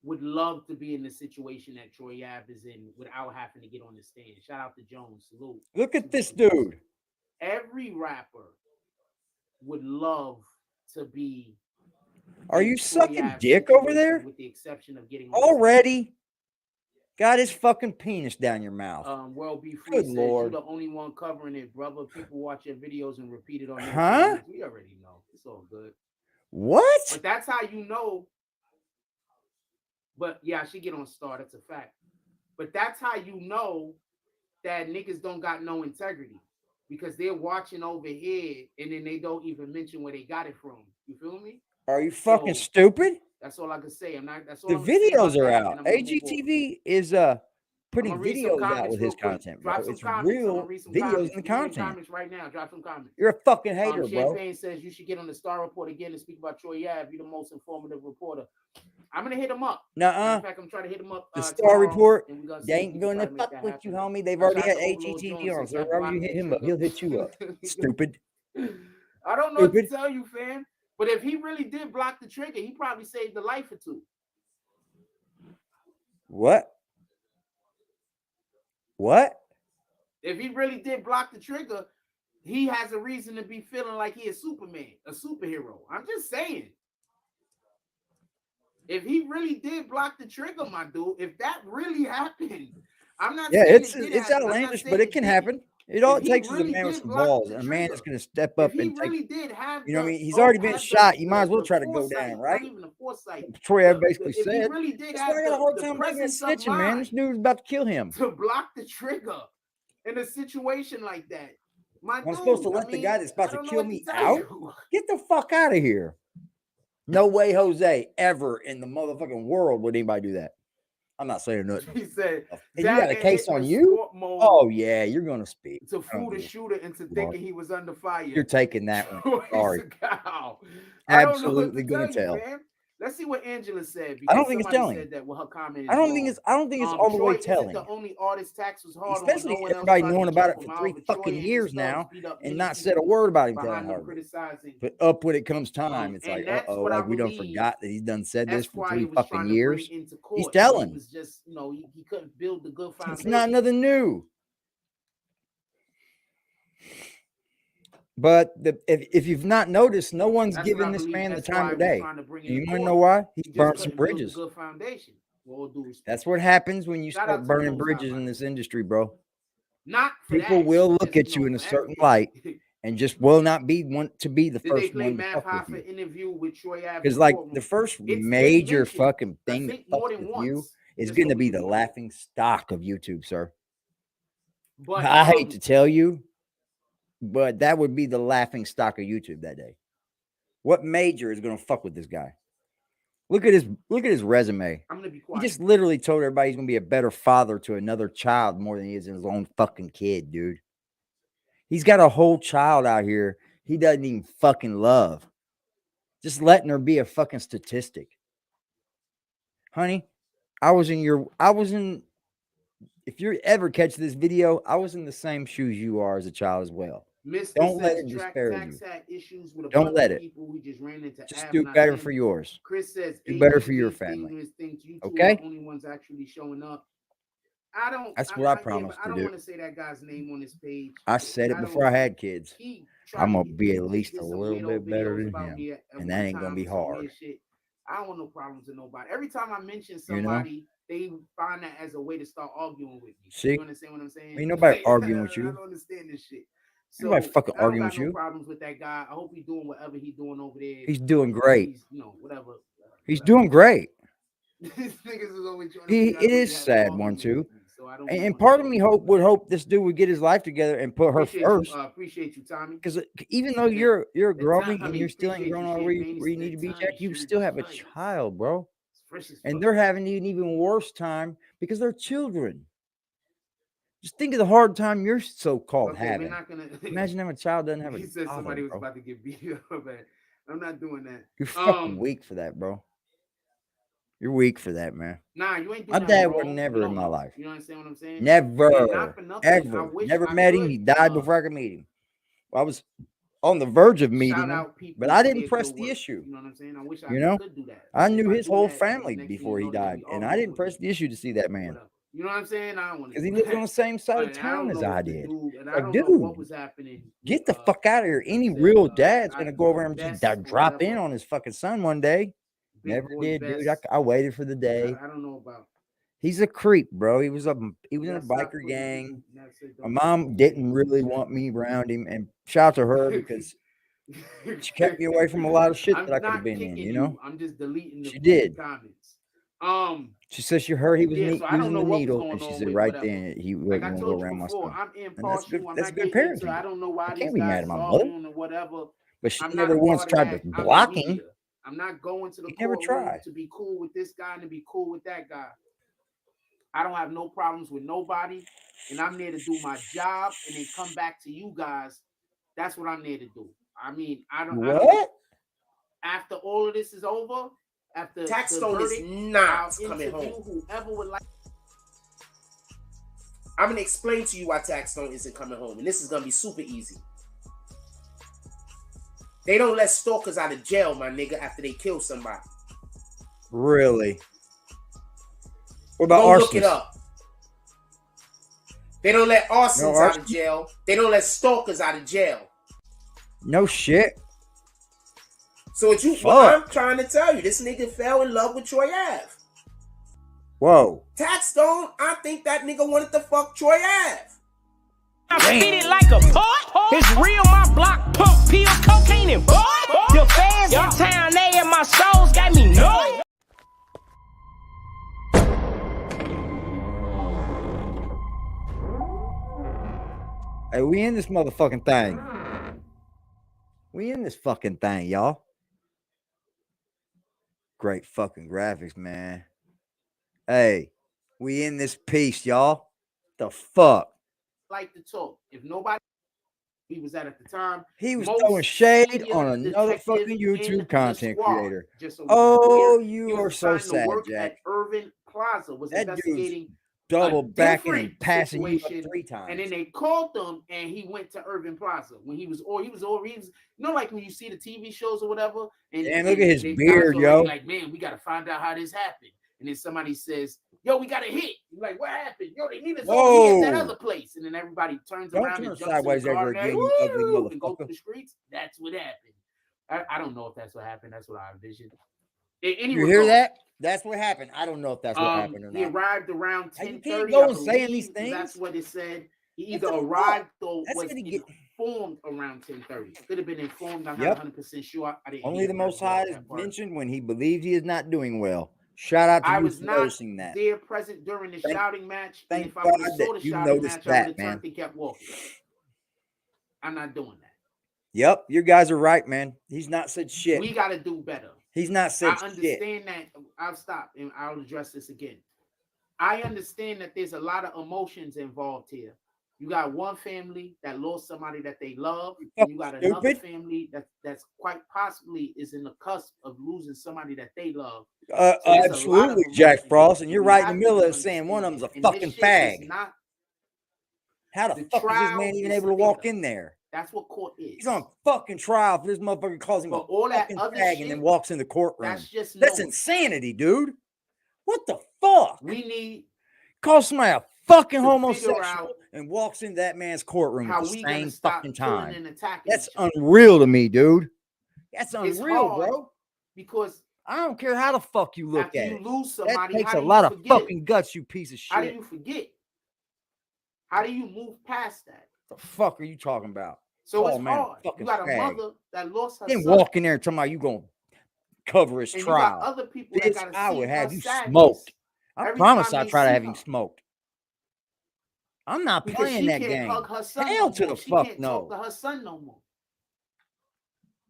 would love to be in the situation that Troy Ave is in without having to get on the stand. Shout out to Jones. Salute. Look at this dude. Every rapper would love to be. Are you Troy sucking Ave's dick over situation, there? With the exception of getting Already? Got his fucking penis down your mouth. Well, be free. Good Lord. You're the only one covering it, brother. People watch your videos and repeat it on their Huh? channels. We already know. It's all good. What? But that's how you know. But yeah, she get on Star. That's a fact. But that's how you know that niggas don't got no integrity, because they're watching over here and then they don't even mention where they got it from. You feel me? Are you fucking stupid? That's all I can say. I'm not. That's all The I'm gonna say about videos are that, out. and I'm gonna move on. AGTV is putting I'm gonna read some videos out comments with real his quick. content, Drop bro. some It's comments. I'm real gonna read some videos comments. in the Give me content. comments right now. Drop some comments. You're a fucking hater, bro. Champagne says you should get on the Star Report again and speak about Troy Ave. You're the most informative reporter. I'm gonna hit him up. Nuh-uh. In fact, I'm trying to hit him up. The Star tomorrow, Report, and we're gonna see they if ain't we can going try to make fuck that with happen. you, homie. They've Shout already out had to Overlord AGTV Jones, on, since so that wherever you blocked hit me him up, trigger. he'll hit you up. Stupid. I don't know what to tell you, fam. But if he really did block the trigger, he probably saved a life or two. What? What? If he really did block the trigger, he has a reason to be feeling like he is Superman, a superhero. I'm just saying. If he really did block the trigger, my dude, if that really happened, I'm not saying it's outlandish, but it can happen. It all it takes is a man with some balls, and a man is going to step up and take. You know what I mean? He's already been shot. You might as well try to go down, right? Not even a foresight. Troy Ave basically If he said. really did That's have why I got a hard the time believing presence of snitching, man. This dude's about to kill him. to block the trigger in a situation like that. I'm supposed to let the guy that's about to kill me out? Get the fuck out of here. No way, Jose, ever in the motherfucking world would anybody do that. I'm not saying nothing. He said, and you got a case on you? Oh, yeah, you're going to speak. To fool the shooter into thinking he was under fire. You're taking that one. Sorry. absolutely gonna tell. Fam. Let's see what Angela said. I don't Because think it's somebody telling. said that with her comment. I don't think it's all the Troy way telling. isn't the only artist Tax was hard Especially on. No one else everybody tried to knowing about jump it for him. 3 However, fucking Troy and his years thugs now beat up and many not said a people word about him telling behind them Harvard. criticizing. But up when it comes time, it's and like, that's uh-oh, what I like we done believe forgot that he's done said this for Esquire 3 was fucking trying to years. bring into court. He's telling. He was just, he couldn't build the good foundation. It's not nothing new. But if you've not noticed, no one's That's giving what I this believe man the Esquire time of was day. trying to bring And you into want to court. know why? He's He just burnt some couldn't build a bridges. good foundation. With all due respect. That's what happens when you Shout out start to burning Close bridges Out, in this industry, bro. Not for People that. will Just, look at you in a for certain everything. light and just will not want to be the Did they first play one to Math fuck Hoffa with you. interview with Troy Ave? Because like the first major mentioned, fucking I thing that think, more fucks than with you once, is just going to so be we the know. laughing stock of YouTube, sir. But I hate to tell you, but that would be the laughing stock of YouTube that day. What major is going to fuck with this guy? Look at his resume. I'm gonna be He quiet. just literally told everybody he's going to be a better father to another child more than he is in his own fucking kid, dude. He's got a whole child out here he doesn't even fucking love. Just letting her be a fucking statistic. Honey, if you ever catch this video, I was in the same shoes you are as a child as well. Mr. Don't let it says disparage you. Tax had issues with a Don't bunch let of it. people who just ran into Just Ave do and better Adam. for yours. Chris says Do better for AGB your is family. dangerous things. You two Okay? are the only ones actually showing up. That's what I promised I to don't do. want to say that guy's name on this page. I said it before I had kids. I'm gonna be at least a little bit better than him, and that ain't gonna be hard. I don't want no problems with nobody. Every time I mention You know? somebody, they find that as a way to start arguing with me. See? You understand what I'm saying? Ain't nobody arguing with I you. don't understand this shit. Ain't nobody fucking I don't arguing got with no you. problems with that guy. I hope he's doing whatever he's doing over there. He's doing great. He's, whatever. He's doing great. These niggas is always trying to It figure out a way is to have an sad argument one too. with me, so I don't And want part to of do me it. would hope this dude would get his life together and put her Appreciate first. you, appreciate you, Tommy. Because even though you're growing I and mean, you're still ain't appreciate growing you, all shit, where man. you need to be, That Jack, time you is still have a fresh. child, bro. Fresh as And fuck. they're having an even worse time because they're children. Just think of the hard time you're so-called Okay, having. we're not gonna. Imagine having a child doesn't have a He said father, somebody was bro. about to get beat up. Man. I'm not doing that. You're fucking weak for that, bro. You're weak for that, man. Nah, you ain't doing My that dad wrong. was never You in my know, life. You understand what I'm saying? Never, And not for nothing, I ever. wish Never I met him. could, He died before I could meet him. I was on the verge of meeting shout him, out people but I for didn't their press good the work. issue. You know what I'm saying? I wish I You know, could do that. I If knew I his do whole that, family next thing before you he know, they'll died, be and I arguing didn't with press the issue to see that man You know what I'm saying? I don't want to. because he lives on the same side of And I town don't as know I if the did. dude, and I Like, don't know what dude, was happening. get the fuck out of here. Any real dad's gonna go over and just drop in on his fucking son one day. Big Never boy did, dude. best. I waited for the day. I don't know about. He's a creep, bro. He was in a That's not biker putting- gang. that's it, My don't mom put didn't really want me around him, and shout out to her because she kept me away from a lot of shit I'm that I could not have been in. kicking You know, I'm just deleting the she did. comments. She said she heard he was Yeah, so I don't using know the what was needle, going and she on said with right whatever. then he Like wasn't I gonna go told you around my before, son. I'm And impartial. I'm that's not good getting into. parenting. I don't know why I these can't be mad guys at is my mother, arguing or whatever. but she I'm never not a once part of tried that. to I'm block the him. media. I'm not going to the He never courtroom tried. to be cool with this guy and to be cool with that guy. I don't have no problems with nobody, and I'm there to do my job and then come back to you guys. That's what I'm there to do. I mean, I don't. After all of this is over, after Taxstone the is verdict, not I'll coming interview home. whoever would like. I'm gonna explain to you why Taxstone isn't coming home, and this is gonna be super easy. They don't let stalkers out of jail, my nigga, after they kill somebody. Really? What about Go look it arsonists? up. They don't let arsons No out of arsonists? jail. They don't let stalkers out of jail. No shit. So what I'm trying to tell you, this nigga fell in love with Troy Ave. Whoa. Taxstone, I think that nigga wanted to fuck Troy Ave. I spit it like a pot. It's real, my block pump, peel, cocaine, and bud. The fans in town, they and my souls got me nuts. Hey, we in this motherfucking thing. We in this fucking thing, y'all. Great fucking graphics, man. Hey, we in this piece, y'all. The fuck? to talk. If nobody he was at the time. He was Most throwing shade senior on another detective fucking in YouTube the content squad. creator. Just so we Oh, can be clear, you he are was so assigned to sad, work Jack. at Irving Plaza, was That dude's investigating double a backing different and passing you up situation, 3 times. and then they called him, and he went to Irving Plaza when he was you know, like when you see the TV shows or whatever, and Damn, look at his the beard, guys yo. already like, man, we got to find out how this happened. And then somebody says, yo, we got a hit. You're like, what happened? Yo, they need us over here at that other place. And then everybody turns Don't around turn and jumps sideways in the car ever and again, they, you ugly "Woo!" and go through motherfucker. the streets. That's what happened. I don't know if that's what happened. That's what I envisioned. In You hear that? That's what happened. I don't know if that's what happened or he not. arrived around You 10:30. can't go I and saying these believe, 'cause that's things. what it said. He What either the arrived fuck? or That's was gonna get- informed around 10:30. Could have been informed. I'm Yep. not 100% sure. I didn't Only hear the that Most part, High is that part. mentioned when he believes he is not doing well. Shout out to I you was for not noticing that. there present during the shouting match. And Thank if I would God have saw that the you shouting noticed match, I would that, have man. turned and kept walking. I'm not doing that. Yep, you guys are right, man. He's not said shit. We got to do better. He's not said I shit. understand that. I'll stop and I'll address this again. I understand that there's a lot of emotions involved here. You got one family that lost somebody that they love, and you got another Stupid. family that's quite possibly is in the cusp of losing somebody that they love. So there's a lot of Absolutely, Jack emotions Frost, here. and you're We right in have the to middle of saying one of understand them's a that. And fucking this shit is fag. not How the the fuck is this trial man even is able to walk theater. in there? That's what court is. He's on fucking trial for this motherfucker calls him But a all that fucking other fag shit, and then walks in the courtroom. that's just That's noise. insanity, dude. What the fuck? We need Calls somebody a fucking to figure homosexual out and walks into that man's courtroom how at the we gonna same stop fucking killing time. and attacking That's each other. unreal to me, dude. That's It's unreal, hard bro. because I don't care how the fuck you look after at you it. lose That somebody, takes how a do lot you of forget? fucking guts, you piece of How do shit. you forget? How do you move past that? The fuck are you talking about? So Call it's a man a hard. fucking You got a fag. mother that lost her Then son, walk in there and tell me you gonna cover his and you got trial. other people that Bitch, gotta I see would her have you sadness smoked. I every promise time I'll they try to see have you her. smoked. I'm not Because playing she that can't game. hug her son Hell no to more. the She fuck can't talk to no. her son no more.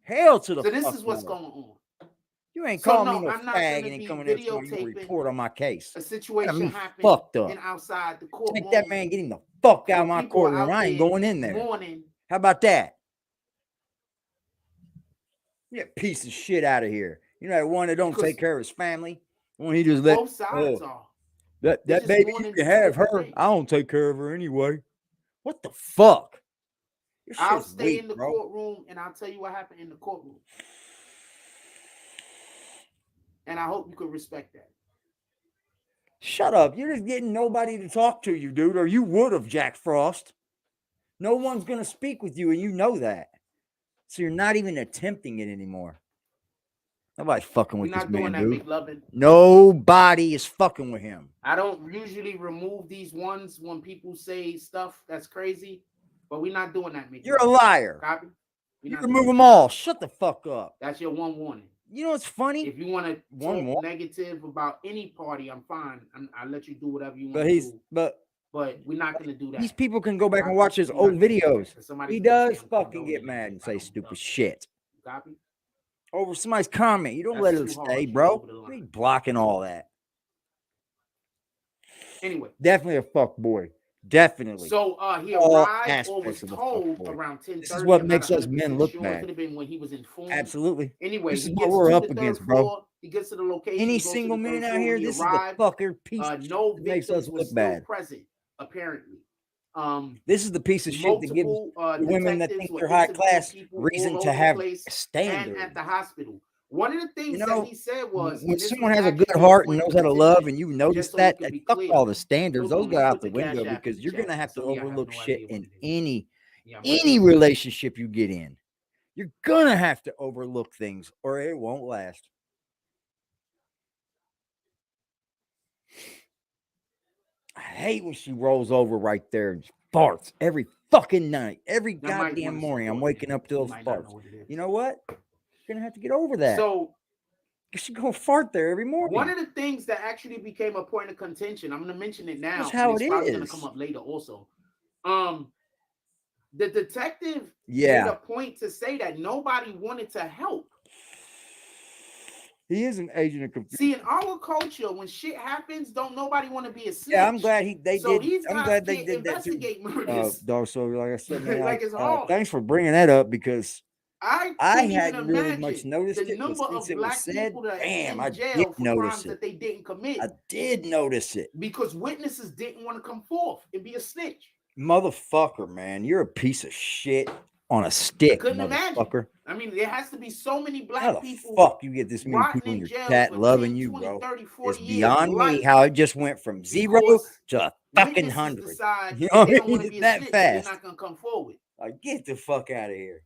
Hell to the So this fuck is what's no. going on. You ain't So calling me no, no I'm not fag gonna and then be coming there telling me you videotaping report on my case. a Got situation me happen fucked up. and outside the courtroom. Take that man, get him the fuck out of when my people are courtroom. out I ain't there going in there. mourning. How about that? Get piece of shit out of here. You know that one that don't Because take care of his family? When he just let both sides oh, are. that They're just baby, you mourning can two have different her. things. I don't take care of her anyway. What the fuck? Your I'll shit's stay weak, in the bro. courtroom and I'll tell you what happened in the courtroom. And I hope you could respect that. Shut up. You're just getting nobody to talk to you, dude, or you would have, Jack Frost. No one's going to speak with you, and you know that. So you're not even attempting it anymore. Nobody's fucking We're with this not doing man, that, dude. McLovin. Nobody is fucking with him. I don't usually remove these ones when people say stuff that's crazy, but we're not doing that, McLovin. You're a liar. Copy? You remove them all. Shut the fuck up. That's your one warning. You know what's funny? If you want to One talk more. negative about any party, I'm fine. I'll let you do whatever you want But to he's do. but But we're not going to do that. these people can go back and Copy? watch his We're old not gonna do that, videos. 'cause somebody's He gonna does say I'm fucking get condoning mad it and if I say don't stupid dump it. shit Copy? over somebody's comment. You don't That's let it too stay, harsh. You're bro. over the line. You ain't blocking all that. Anyway. Definitely a fuck boy. Definitely. So he All arrived or was aspects of a told fuckboy. around 10:30. This is what I'm makes not us men 100% look sure. It bad. could have been when he was informed. Absolutely. Anyway, This is he what gets we're to up the third against, bro. floor. He gets to the location. Any goes to the single third man out floor. here, He this arrived. is the fucker piece of No shit that makes us victims were look still bad. present, apparently. This is the piece of shit that gives Multiple the women that detectives think were they're high interviewing class people reason all to over the have place a and standard. at the hospital. One of the things You know, that he said was, when and this someone was has a good actually heart a and point knows of how to love, contention, and you notice just so we that, can be fuck clear. all the standards. Hold Those on, go let me out put the the window Cash App because in you're chat. gonna have to Some of y'all have overlook no shit idea what in it is. Yeah, any relationship you get in. You're gonna have to overlook things, or it won't last. I hate when she rolls over right there and farts every fucking night, every goddamn morning. I'm waking up to those farts. You know what? You're gonna have to get over that. So she gonna fart there every morning. one of the things that actually became a point of contention, I'm gonna mention it now. That's how and it's it probably gonna is. come up later also. The detective made Yeah. a point to say that nobody wanted to help. He is an agent of confusion. See, in our culture, when shit happens, don't nobody want to be a snitch. Yeah, I'm glad they so did. These I'm guys glad they can't did that too. investigate murders. Dog, so like I said, man, Like it's hard. thanks for bringing that up because I hadn't really much noticed the it, number but of since it was black said, people that damn, are I in jail did for notice crimes it. that they didn't commit. I did notice it because witnesses didn't want to come forth and be a snitch. Motherfucker, man, you're a piece of shit on a stick, Couldn't motherfucker. imagine. I mean, there has to be so many black How the people. fuck you get this many rotting people in your jail chat for loving 10, you, 20, bro? 30, 40 It's years beyond of me life how it just went from 0 because to a fucking witnesses 100. decide You know they what I don't want to mean? be a That snitch, fast. they're not gonna come forward. Like, get the fuck out of here.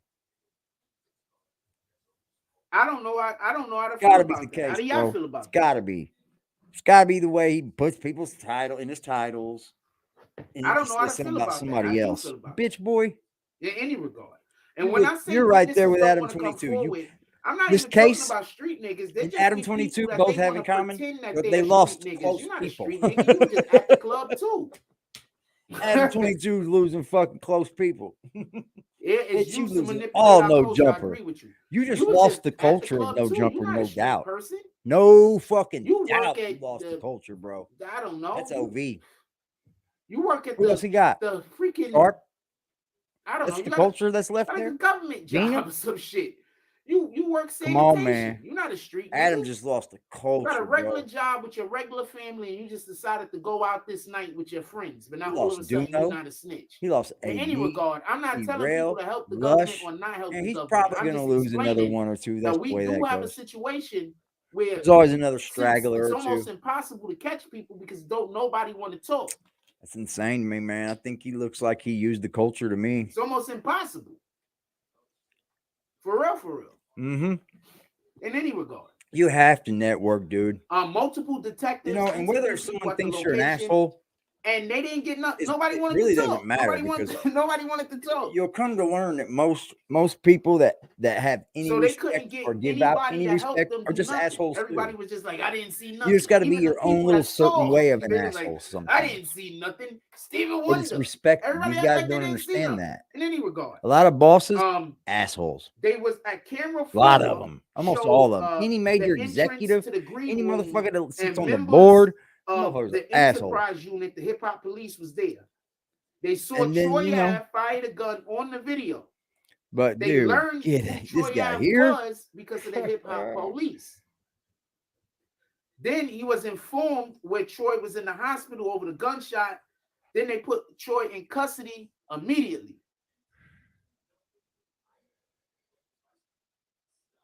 I don't know how to feel Gotta be about the that. case, How do y'all bro. feel about It's gotta be. It's gotta be the way he puts people's title in his titles. And I don't he know how to says something feel about about that. somebody How do you else. feel about Bitch boy. in any regard? And when I say you're right there with witnesses don't wanna come Adam22. forward, I'm not This even case talking about street niggas. They and just be Adam22 people that both they have in wanna common pretend that that they they are lost street niggas. close You're not people. a street nigga. You were just at the club too. Adam22 is losing fucking close people. It's you used to losing manipulate all our no culture. I jumper. agree with you. You just You was lost just the at the culture of club no too. jumper, You're not no a street doubt. person. No fucking You doubt work at you lost the culture, bro. I don't know. That's OV. You work at Who else he got? the freaking Sharp? I don't That's know. the You culture that's left like there? a government Gina? job or some shit. You work Come sanitation. on, man. You're not a street Adam nigga. just lost the You culture, got a regular bro. job with your regular family, and you just decided to go out this night with your friends. But now He all of a lost sudden you're Duno. not a snitch. He lost In AD. any regard, I'm not telling Rail, people to help the Lush, government or not help and the he's government. probably I'm gonna just lose another explaining one or two. that That's we the way do that have goes. a situation where There's always another since straggler it's or almost two. impossible to catch people because don't nobody want to talk. That's insane to me, man. I think he looks like he used the culture to me. It's almost impossible. For real, for real. Mm-hmm. In any regard. You have to network, dude. Multiple detectives. You know, and whether interviewed someone people at the thinks you're an location, asshole, and they didn't get nothing. Nobody it wanted really to talk. doesn't matter Nobody wanted to talk. you'll come to learn that most people that have any So they couldn't respect get or give out anybody any to help respect them are do just nothing. assholes Everybody too. was just like, I didn't see nothing. You just got to be Even your the own people little that certain saw, way of an they was asshole. like, Sometimes I didn't see nothing. Stephen they Wonder. just respect. Everybody These act guys like they don't didn't see understand nothing. that. In any regard, A lot of bosses, assholes. they was at camera. A lot of them, almost all of them. Any major executive, any motherfucker that sits on the board, the asshole. enterprise unit, the hip hop police was there. They saw And then, Troy you know- Ave fired a gun on the video. But They dude, learned get who it. Troy This guy Ave here. was because of the hip hop police. Then he was informed where Troy was in the hospital over the gunshot. Then they put Troy in custody immediately.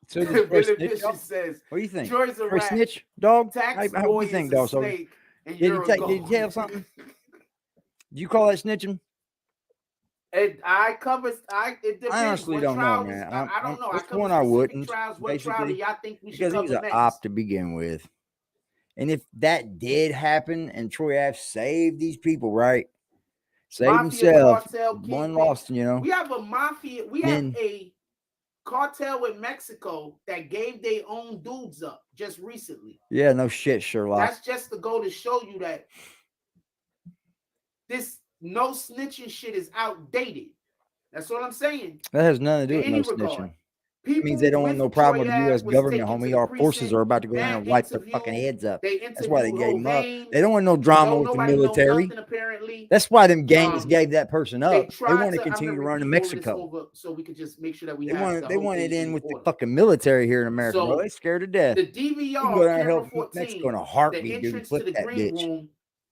So this Billy snitch, Bishop dog? says, What do you think? Troy's a For a rat. snitch, dog? Tax How do boy you think, is a dog? So, snake, and did you're a you goat. tell something? Do you call that snitching? It depends. I honestly What don't know, trial man. I don't know. I This cover one I specific wouldn't, trials. What trial do basically, y'all think we should because he was cover an next? op to begin with. And if that did happen and Troy Ave saved these people, right? Saved Mafia, himself. cartel, One kingpin. lost, you know. We have a mafia. We Then- have a cartel in Mexico that gave their own dudes up just recently. Yeah, no shit, Sherlock. That's just to go to show you that this no snitching shit is outdated. That's what I'm saying. That has nothing to do In with no any regard, snitching. It means they don't want no problem with the U.S. government, homie. Our forces are about to go down and wipe their fucking heads up. That's why they gave him up. They don't want no drama with the military. That's why them gangs gave that person up. They want to continue to run in Mexico. So we could just make sure that we They want it in with the fucking military here in America, bro. They scared to death. The DVR, you can go down and camera help 14, Mexico in a the heartbeat, dude. entrance Flip to the that green bitch. room.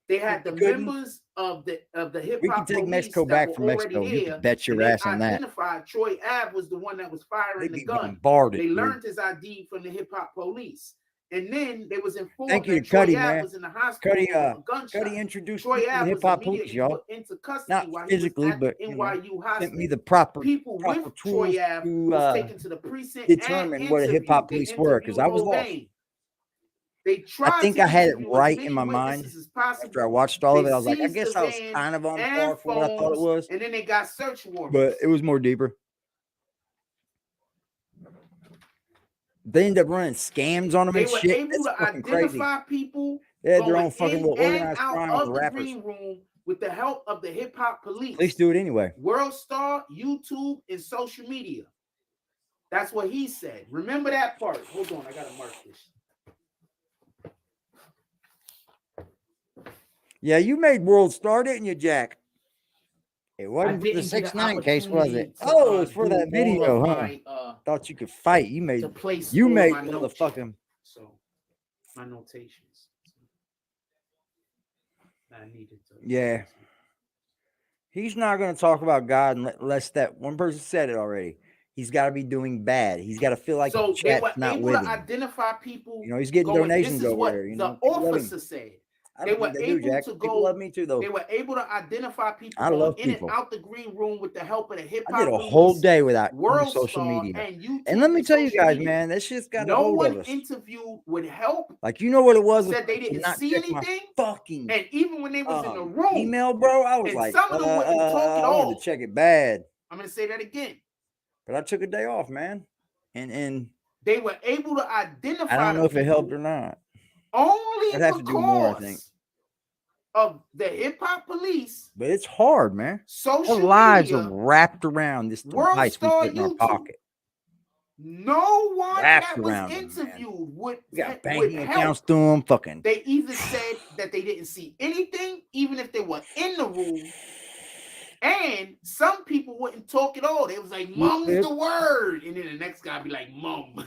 They had the members of the hip We can hop take police Mexico that back were from Mexico. already You there, can bet your and they ass on that. identified Troy Ave was the one that was firing the gun. bombarded, They dude. learned his ID from the hip hop police, and then they was informed Thank you that to Troy Cuddy, Ave man. was in the hospital Cuddy, with a gunshot. Cuddy introduced Troy me to the Ave hip was hop police, immediately y'all. put into custody Not while physically, he was at but the you know, NYU hospital. sent me the proper People with tools Troy Ave to was taken to the precinct determine and what a hip hop interviewed. police They were, because I was interviewed lost. Hovain. They tried I think to I had it interview as right many in my mind. witnesses as possible. After I watched all of They it, I was like, I seized guess the I was van kind of on and par for what I thought it phones, was, and then they got search warrants. but it was more deeper. They end up running scams on them They and were shit. able That's to fucking crazy. identify people. They had their going own fucking in little and organized out crime of with the rappers. green room with the help of the hip hop police. Police do it anyway. World Star, YouTube, and social media. That's what he said. Remember that part. Hold on, I gotta mark this. Yeah, you made World Star, didn't you, Jack? It I wasn't for the didn't get an 6ix9ine case, was opportunity it? to, Oh, it's for do that all video, of huh? my, Thought you could fight. You made to place you all of made my notes. motherfucking. So my notations. I needed to. Yeah. He's not going to talk about God unless that one person said it already. He's got to be doing bad. He's got to feel like So the they were chat's not able with to him. identify people. You know, he's getting Going, donations this is over what there. You the know, people love him. officer said. I They don't were think they do, able Jack. to People go. love me too, though. They were able to identify people I going love in people. and out the green room with the help of the hip I did hop a whole police, day without any World social Star, media. and YouTube. And let me and tell you social guys, media. man, this shit's got a No hold of one us. interviewed with help. Like, you know what it was? Said they didn't Not see check my anything. fucking And even when they was in the room, email, bro, I was and like, some of them wouldn't talk at I all. wanted to check it bad. I'm gonna say that again. But I took a day off, man. And They were able to identify. I don't know if it helped or not. Only I'd have to do more, I think. Of the hip hop police, but it's hard, man. Social Our lives media, are wrapped around this World device we Star, put in our YouTube. pocket. No one Wrapped that was around them, interviewed would We got would banking help. accounts through them, fucking. They either said that they didn't see anything, even if they were in the room, and some people wouldn't talk at all. They was like, "Mum's the word," and then the next guy be like, "Mum."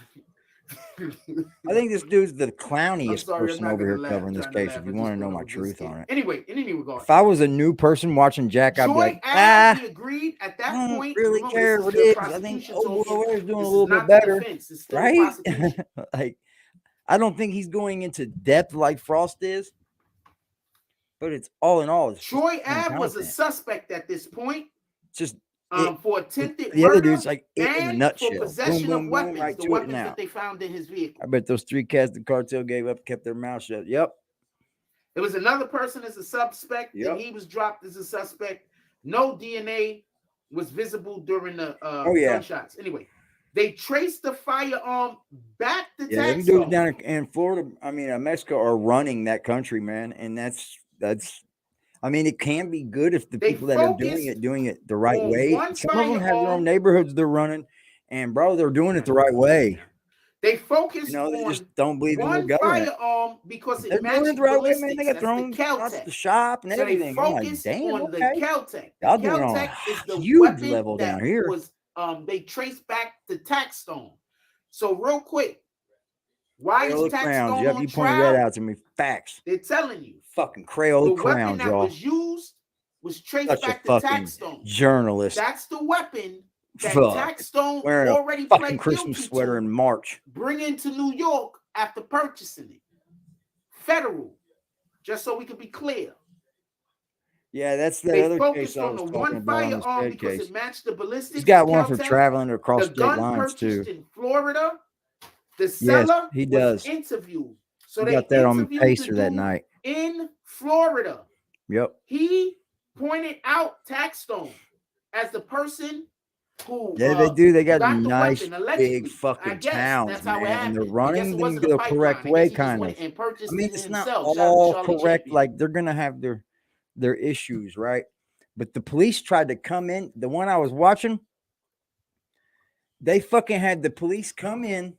I think this dude's the clowniest sorry, I'm person not over gonna here laugh. covering I'm this trying to case. laugh. If I you just want to know thought my it was truth escape. on it. Anyway, in any regard, If I was a new person watching Jack, I'd be Troy like, Ave, we agreed at that I don't point. really remember, care this what is it the is. I think prosecution Old talking. Boy's doing a This little is bit not the better, defense. It's still the right? prosecution. Like, I don't think he's going into depth like Frost is, but it's all in all. It's Troy just Ave was a content. suspect at this point. Just For attempted the other murder dude's like it in a and nutshell. for possession Boom, of boom, weapons, boom, right the to it weapons now. that they found in his vehicle. I bet those 3 cats the cartel gave up kept their mouth shut. Yep. There was another person as a suspect, and he was dropped as a suspect. No DNA was visible during the gunshots. Anyway, they traced the firearm back to Yeah, them dudes Taxstone. down in Florida, I mean, Mexico are running that country, man, and that's. I mean, it can be good if the people that are doing it the right on way. one Some of them have their firearm. own neighborhoods they're running, and bro, they're doing it the right way. They focused You know, they on just don't believe in their one government. fiarm because it They're doing matched it the right way, man. ballistics. They got That's their the own shots Caltech. at the shop and So they everything. I'm like, focused damn, on the okay. Caltech. The Y'all doing it on Caltech a is the huge weapon level that down here. was they traced back to Taxstone. So real quick, why is Crayola crowns. Taxstone Yep, on you pointed that trial? out to me. Facts. They're telling you Fucking the Crayola weapon crowns, that y'all. was used was traced Such a back to fucking Taxstone. journalist. That's the weapon that Fuck. Taxstone Wearing already a fucking pled Christmas guilty sweater to in March. bringing to New York after purchasing it. Federal, just so we can be clear. Yeah, that's the They other focused case I on was the talking one about on this firearm Fed because case. it matched the ballistics. He's got the one for Caltech. traveling across The state gun lines purchased too. in Florida. The Yes, seller he was does. interviewed. So He they got that on interviewed Pacer the that dude night. in Florida. Yep. He pointed out Taxstone as the person who Yeah, they do. They got got the nice, weapon allegedly. big fucking I guess towns, that's how it man, and happened. they're I guess running it them wasn't a the pipeline. correct I guess way, he just kind went of. and purchased I mean, it it's not himself. Shout out to all Charlie correct. Champion. Like they're gonna have their issues, right? But the police tried to come in. The one I was watching, they fucking had the police come in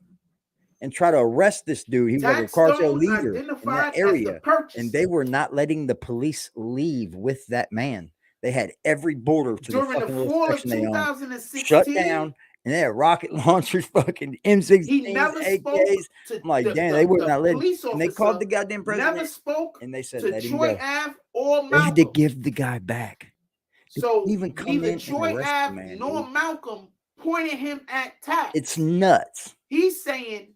and try to arrest this dude. He was like a cartel Taxstone leader in identified that as the area, purchaser. and they were not letting the police leave with that man. They had every border to the During the fucking little fall of section they own 2016, shut down, and they had rocket launchers, fucking M16s, he never spoke AKs. to I'm like, the, damn, the, they would the not let. police And they called the officer. goddamn Never president, spoke and they said, to let him Troy go. Ave or They had to Malcolm. give the guy back. They So didn't even come neither in and Troy arrest the Ave man, nor dude. Malcolm pointed him at Tax. It's nuts. He's saying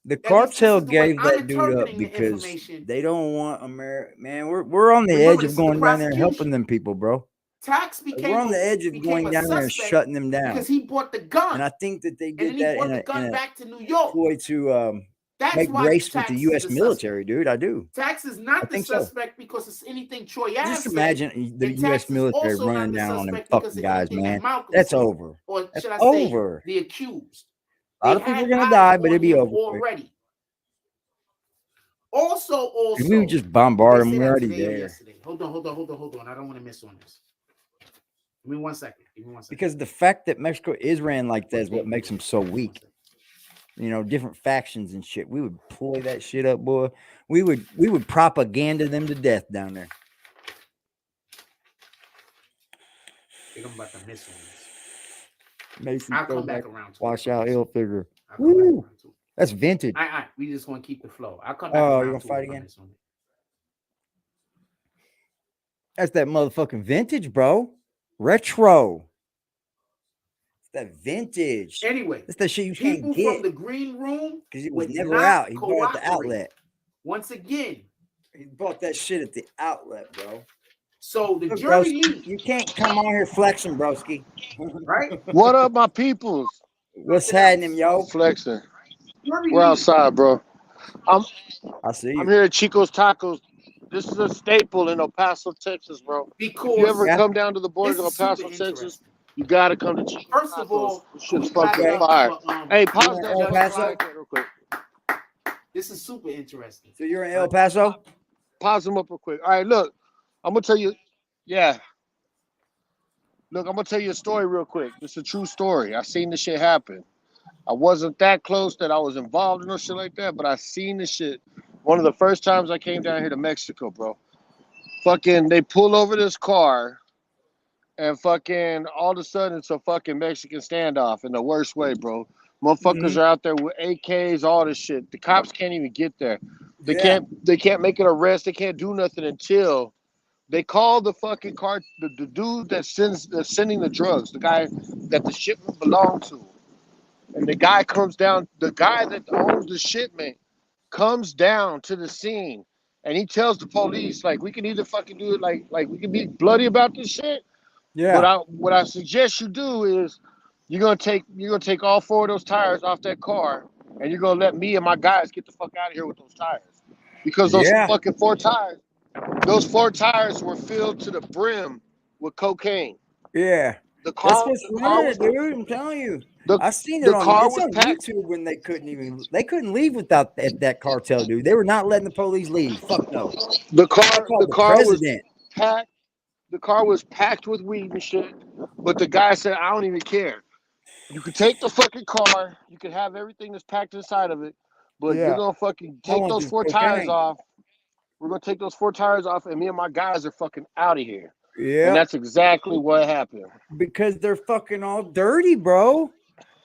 The at least this cartel is the way gave I'm that dude up interpreting the because information. they don't want America. Man, we're on the Remember, edge this of is the going down there and helping prosecution. them people, bro. Tax We're on the edge of going down there and shutting them down because he bought the gun. And I think that they and did then he that brought in the gun a back to New York. ploy to That's make why grace with Tax the is U.S. the military, dude. I do. Tax is I not the think so. suspect because it's anything Troy Ave Just said, imagine the and U.S. Tax is military also not running the down on them suspect because fucking of guys, anything that man. Malcolm That's said. over. Or That's should I over. say the accused? A lot of people are gonna die, but it'll be over quick. already. Also, If we would just bombard them, we're already today or there. yesterday. Hold on. I don't want to miss on this. Give me 1 second. Give me 1 second. Because the fact that Mexico is ran like that is what makes them so weak. You know, different factions and shit. We would ploy that shit up, boy. We would propaganda them to death down there. I think I'm about to miss one. Mason, I'll come back around to Wash it. out ill figure. I'll come back Woo! around to it. That's vintage. All right. We just want to keep the flow. I'll come back Oh, around you gonna to fight it if I again? miss one. That's that motherfucking vintage, bro. Retro. It's that vintage. Anyway, that's that shit you people can't get from the green room because it was would never not out. He bought it at the cooperate. outlet. Once again, he bought that shit at the outlet, bro. So the Look, jury broski, leaves. you can't come on here flexing, broski. Right? What up, my peoples? What's happening, yo? Flexing. We're outside, bro. I see you. I'm here at Chico's Tacos. This is a staple in El Paso, Texas, bro. Because if you ever come down to the border this of El is Paso, super Texas, you gotta come to Chico's First of all, This shit's back fucking up fire. for, Hey, pause you're that in El Paso? right there real quick. This is super interesting. So you're in El Paso? Pause them up real quick. All right, look, I'm gonna tell you. Yeah. Look, I'm gonna tell you a story real quick. It's a true story. I seen this shit happen. I wasn't that close that I was involved in no shit like that, but I seen this shit. One of the first times I came down here to Mexico, bro. Fucking, they pull over this car, and fucking all of a sudden it's a fucking Mexican standoff in the worst way, bro. Motherfuckers are out there with AKs, all this shit. The cops can't even get there. They can't make an arrest. They can't do nothing until they call the fucking car, the dude that's sending the drugs, the guy that the shipment belonged to. And the guy comes down, the guy that owns the shipment comes down to the scene and he tells the police, like, we can either fucking do it like we can be bloody about this shit. Yeah. But what I suggest you do is you're gonna take all 4 of those tires off that car and you're gonna let me and my guys get the fuck out of here with those tires. Because those fucking 4 tires, those 4 tires were filled to the brim with cocaine. Yeah. The car, That's what's weird, dude. I'm telling you. I seen it the on, car it's was on packed. YouTube when they couldn't leave without that cartel, dude. They were not letting the police leave. Fuck no. The car was president. packed. The car was packed with weed and shit. But the guy said, I don't even care. You can take the fucking car. You can have everything that's packed inside of it. But you're gonna fucking take those 4 tires off. We're gonna take those 4 tires off, and me and my guys are fucking out of here. Yeah. And that's exactly what happened. Because they're fucking all dirty, bro.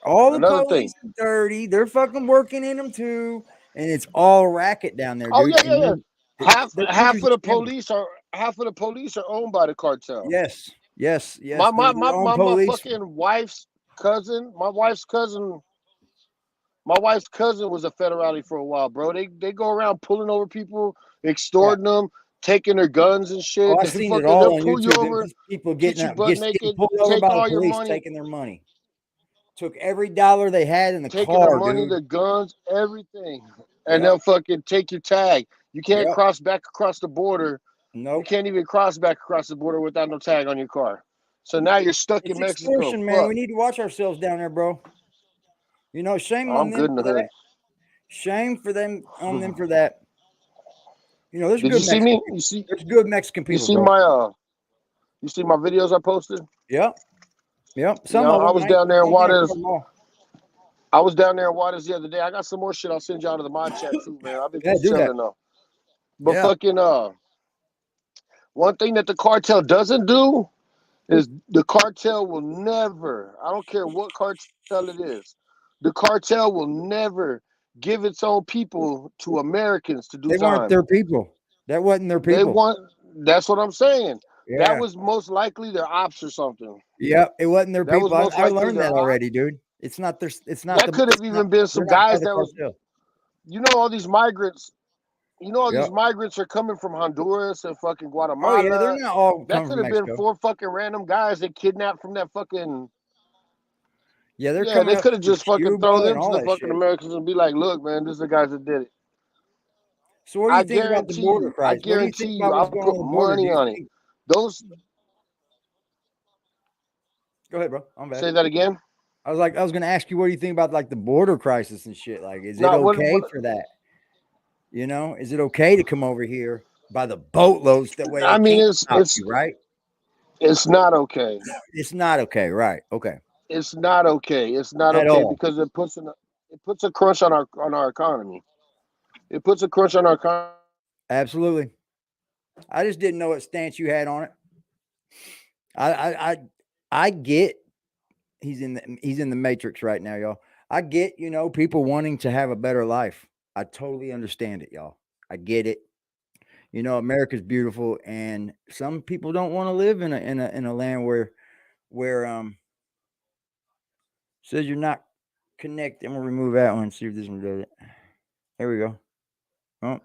All the police are dirty. They're fucking working in them too. And it's all racket down there, dude. Oh yeah. Half of the police are owned by the cartel. Yes. My fucking wife's cousin. My wife's cousin was a federale for a while, bro. They go around pulling over people, extorting them, taking their guns and shit. Oh, I've seen it all on YouTube. These people getting pulled over by the police, taking their money. Took every dollar they had in the taking car, their money, dude. their guns, everything, and they'll fucking take your tag. You can't cross back across the border. No, you can't even cross back across the border without no tag on your car. So now you're stuck in Mexico. Extortion, man. We need to watch ourselves down there, bro. You know, shame on them for that. Shame for them on them for that. You know, there's Did good you see Mexican, me? there's good Mexican people. You see bro. you see my videos I posted? Yep. Some You know, of them, I was down there in Juarez. I was down there in Juarez the other day. I got some more shit I'll send y'all to the mod chat too, man. I've been just chilling though. But fucking one thing that the cartel doesn't do is the cartel will never, I don't care what cartel it is, the cartel will never give its own people to Americans to do They time. weren't their people. That wasn't their people. That's what I'm saying. Yeah. That was most likely their ops or something. Yep, it wasn't their That people. was most I likely learned their that ops. already, dude. It's not their. It's not. That could have even been some guys that was. You know, all these migrants. You know, all these migrants are coming from Honduras and fucking Guatemala. Oh yeah, they're not all. That could have been 4 fucking random guys that kidnapped from that fucking. Yeah, they're they could have just fucking thrown them to the fucking shit. Americans and be like, "Look, man, this is the guys that did it." So what do you think about the border crisis? I guarantee you, I'll put money on it. Those. Go ahead, bro. I'm back. Say that again. I was going to ask you, what do you think about like the border crisis and shit? Like, is it okay for that? You know, is it okay to come over here by the boatloads that way? I mean, it's right. It's not okay. It's not okay, right? Okay. It's not okay. It's not At okay all. because it puts a crunch on our economy. It puts a crunch on our economy. Absolutely. I just didn't know what stance you had on it. I get he's in the matrix right now, y'all. I get, people wanting to have a better life. I totally understand it, y'all. I get it. America's beautiful, and some people don't want to live in a land where says you're not connected. I'm gonna remove that one and see if this one does it. There we go. Oh.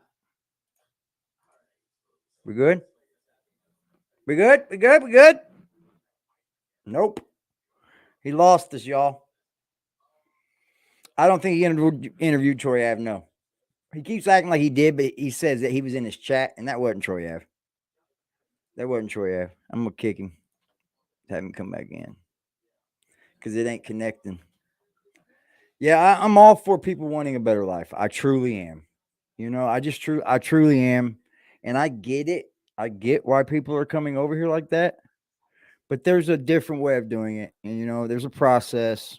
We good? We good? We good? We good? Nope. He lost us, y'all. I don't think he interviewed Troy Ave. No. He keeps acting like he did, but he says that he was in his chat, and that wasn't Troy Ave. That wasn't Troy Ave. I'm going to kick him. Have him come back in. Because it ain't connecting. Yeah, I'm all for people wanting a better life. I truly am. I truly am. And I get it. I get why people are coming over here like that. But there's a different way of doing it. And, there's a process.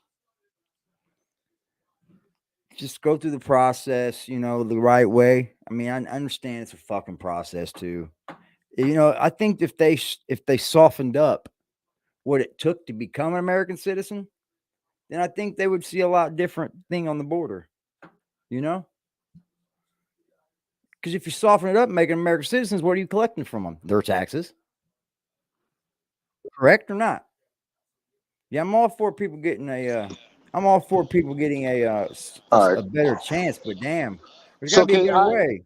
Just go through the process, the right way. I mean, I understand it's a fucking process too. I think if they softened up what it took to become an American citizen, then I think they would see a lot different thing on the border. Because if you soften it up, making American citizens, what are you collecting from them? Their taxes. Correct or not? Yeah, I'm all for people getting a better chance, but damn, there's gotta be a better way.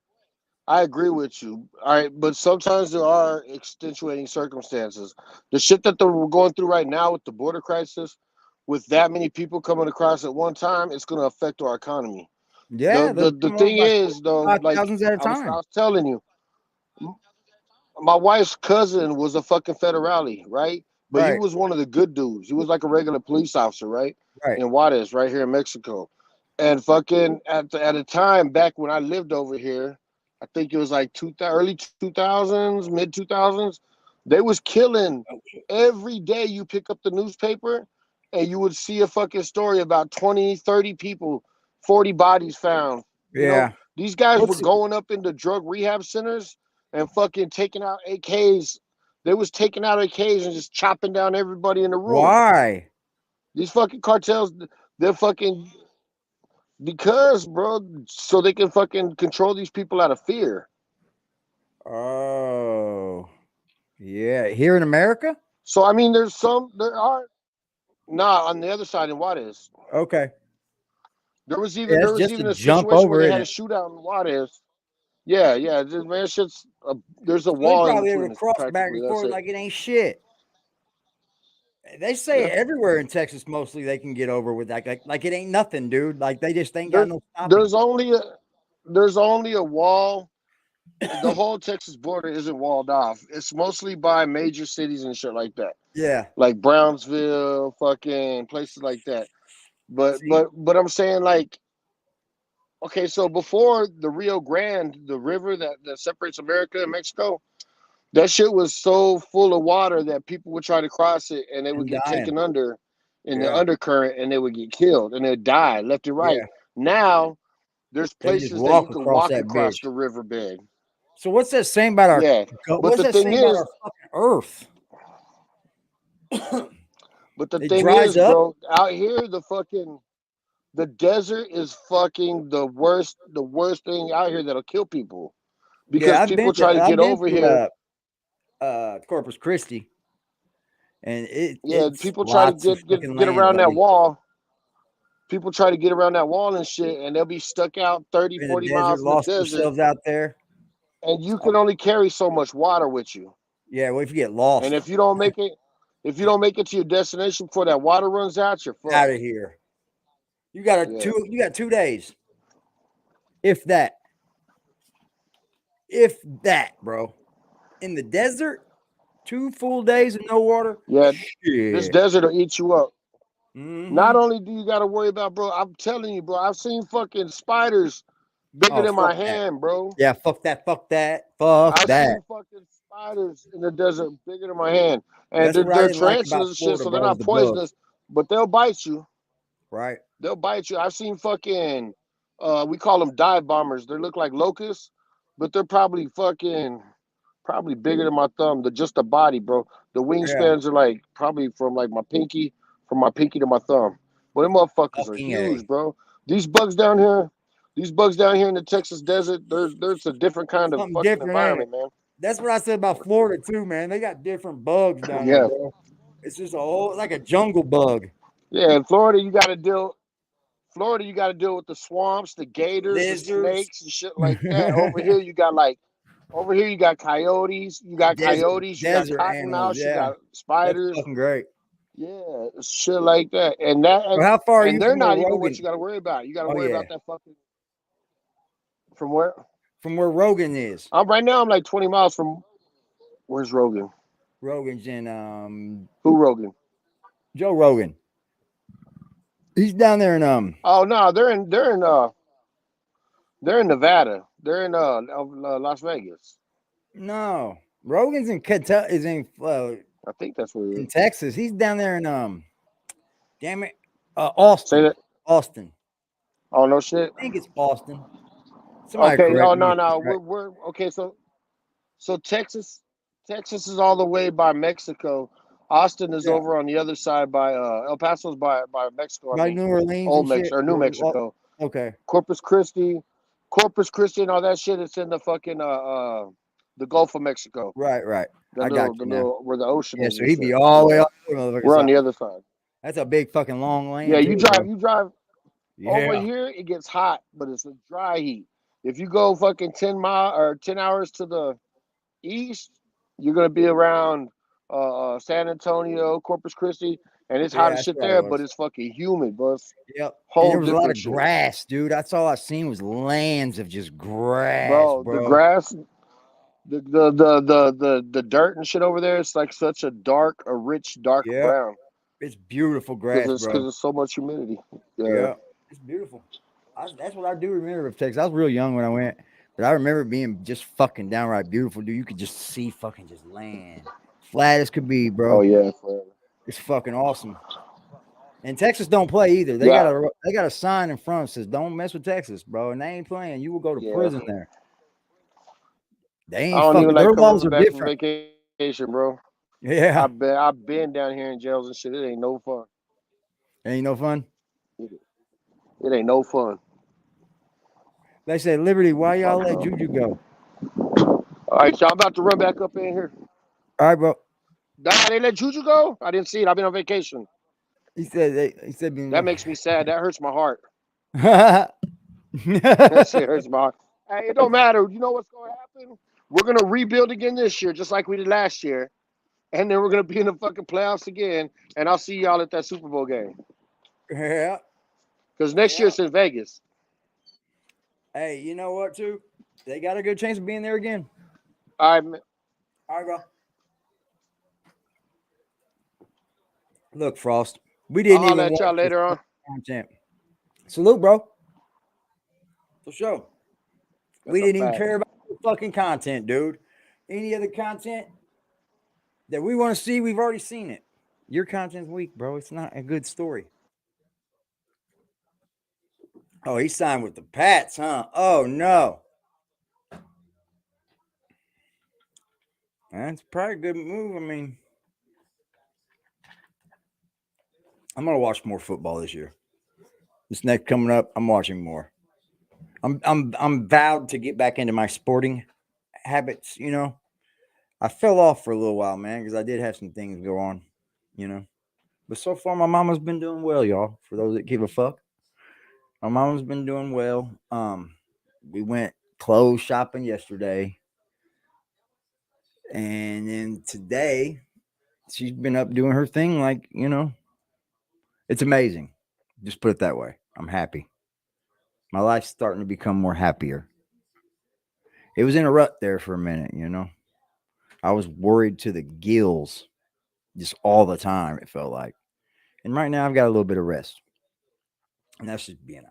I agree with you. All right, but sometimes there are extenuating circumstances. The shit that we're going through right now with the border crisis, with that many people coming across at one time, it's going to affect our economy. Yeah, the thing is, though, like I was telling you, my wife's cousin was a fucking federale, right? But he was one of the good dudes. He was like a regular police officer, right? In Juarez, right here in Mexico. And fucking at a time back when I lived over here, I think it was like early 2000s, mid 2000s, they was killing every day. You pick up the newspaper and you would see a fucking story about 20, 30 people, 40 bodies found. These guys were going up into drug rehab centers and fucking taking out AKs. They was taking out AKs and just chopping down everybody in the room. Why? These fucking cartels, they're fucking... Because, bro, so they can fucking control these people out of fear. Oh, yeah. Here in America? So, I mean, there are. Nah, on the other side in Juarez. Okay. There was even a situation where they had a shootout in Juarez. Yeah. Man, there's a wall in probably between. Ever cross back and forth like it ain't shit. They say everywhere in Texas, mostly they can get over with that. Like it ain't nothing, dude. Like they just ain't got no stopping. There's only a wall. The whole Texas border isn't walled off. It's mostly by major cities and shit like that. Yeah. Like Brownsville, fucking places like that. But I'm saying, like, okay, so before the Rio Grande, the river that separates America and Mexico, that shit was so full of water that people would try to cross it and they would get taken under in the undercurrent and they would get killed and they'd die left and right. Now there's places that you can walk across the riverbed. So what's that saying about our? Yeah, but the thing is, our fucking Earth. But the thing is, bro, out here the desert is fucking the worst thing out here that'll kill people because people try to get over here. Corpus Christi, and people try to get around that wall. People try to get around that wall and shit, and they'll be stuck out 30, 40 miles in the desert. Themselves out there, and you can only carry so much water with you. Yeah, well, if you get lost, and if you don't make it to your destination before that water runs out, you're fucked. Out of here. You got You got 2 days, if that, bro. In the desert, 2 full days of no water. Yeah, this desert will eat you up. Mm-hmm. Not only do you got to worry about, bro, I'm telling you, bro, I've seen fucking spiders bigger than my hand, bro. Yeah, fuck that. I've seen fucking spiders in the desert bigger than my hand, and That's what I they're didn't like about tarantulas and shit, Florida, so they're bro, is not the bugs. poisonous, but they'll bite you. Right. They'll bite you. I've seen fucking, we call them dive bombers. They look like locusts, but they're probably bigger than my thumb. Just the body, bro. The Yeah. wingspans are like probably from my pinky to my thumb. But them motherfuckers are Fucking A. huge, bro. These bugs down here in the Texas desert, there's a different kind of Something fucking different, ain't it? environment, man. That's what I said about Florida too, man. They got different bugs down there, Yeah. bro. It's just like a jungle bug. Yeah, in Florida, you got to deal with the swamps, the gators, the Lizards. snakes, and shit like that. Over here, you got coyotes. You got coyotes. You got Desert animals. cottonmouths. You Yeah, got spiders. that's fucking great. Yeah, shit like that. Well, how far are you they're from where not even what Rogan? you got to worry about. You got to Oh worry yeah, about that fucking. From where? from where Rogan is. Right now. I'm like 20 miles from. Where's Rogan? Rogan's in Who Rogan? Joe Rogan. He's down there in Oh no, they're in Nevada. They're in Las Vegas. No, Rogan's in Kentucky. Is in I think that's where in Texas. He's down there in damn it, Austin. Say that. Austin. Oh no shit. I think it's Austin. Somebody Okay. correct Oh me no. if it's right. We're okay. So Texas is all the way by Mexico. Austin is Yeah. over on the other side by El Paso's by Mexico. By New Orleans Old and Mexico shit. or New Mexico. Okay. Corpus Christi and all that shit. It's in the fucking the Gulf of Mexico. Right. I got you now. Where the ocean Yeah, is. so and he'd be shit. all the way Yeah. up there, motherfucker We're on side. the other side. That's a big fucking long land. Yeah, you too, bro. drive. Over Yeah. here, it gets hot, but it's a dry heat. If you go fucking 10 hours to the east, you're gonna be around San Antonio, Corpus Christi, and it's hot Yeah, as that's shit where I there, was. but it's fucking humid, bro. It's Yep. And whole there was a lot different of shit. grass, dude. That's all I seen was lands of just grass, Bro, bro. the grass, the dirt and shit over there, it's like such a rich dark Yep. brown. It's beautiful grass, Because bro. there's so much humidity. Yeah, it's beautiful. That's what I do remember of Texas. I was real young when I went, but I remember being just fucking downright beautiful, dude. You could just see fucking just land, flat as could be, bro. Oh yeah, it's fucking awesome. And Texas don't play either. They got a sign in front that says "Don't mess with Texas, bro," and they ain't playing. You will go to prison there. They ain't I don't fucking. even like Their coming laws are back from different. vacation, bro. Yeah, I've been down here in jails and shit. It ain't no fun. ain't no fun. It ain't no fun. They say, Liberty, why y'all let Juju go? All right, so I'm about to run back up in here. All right, bro. Nah, they let Juju go? I didn't see it. I've been on vacation. He said that makes me sad. That hurts my heart. that shit hurts my heart. Hey, it don't matter. You know what's going to happen? We're going to rebuild again this year, just like we did last year. And then we're going to be in the fucking playoffs again. And I'll see y'all at that Super Bowl game. Yeah. Because next year it's in Vegas. Hey, you know what, too? They got a good chance of being there again. All right, man. All right, bro. Look, Frost, we didn't I'll even let y'all later on. Content. Salute, bro. For sure. We didn't even care about the fucking content, dude. Any other content that we want to see, we've already seen it. Your content's weak, bro. It's not a good story. Oh, he signed with the Pats, huh? Oh, no. That's probably a good move. I mean, I'm gonna watch more football this year. This next coming up, I'm watching more. I'm vowed to get back into my sporting habits, you know. I fell off for a little while, man, because I did have some things go on, you know. But so far, my mama's been doing well, y'all. For those that give a fuck, my mama's been doing well. We went clothes shopping yesterday, and then today, she's been up doing her thing. Like, you know, it's amazing. Just put it that way. I'm happy. My life's starting to become more happier. It was in a rut there for a minute, you know. I was worried to the gills just all the time, it felt like. And right now I've got a little bit of rest. And that's just being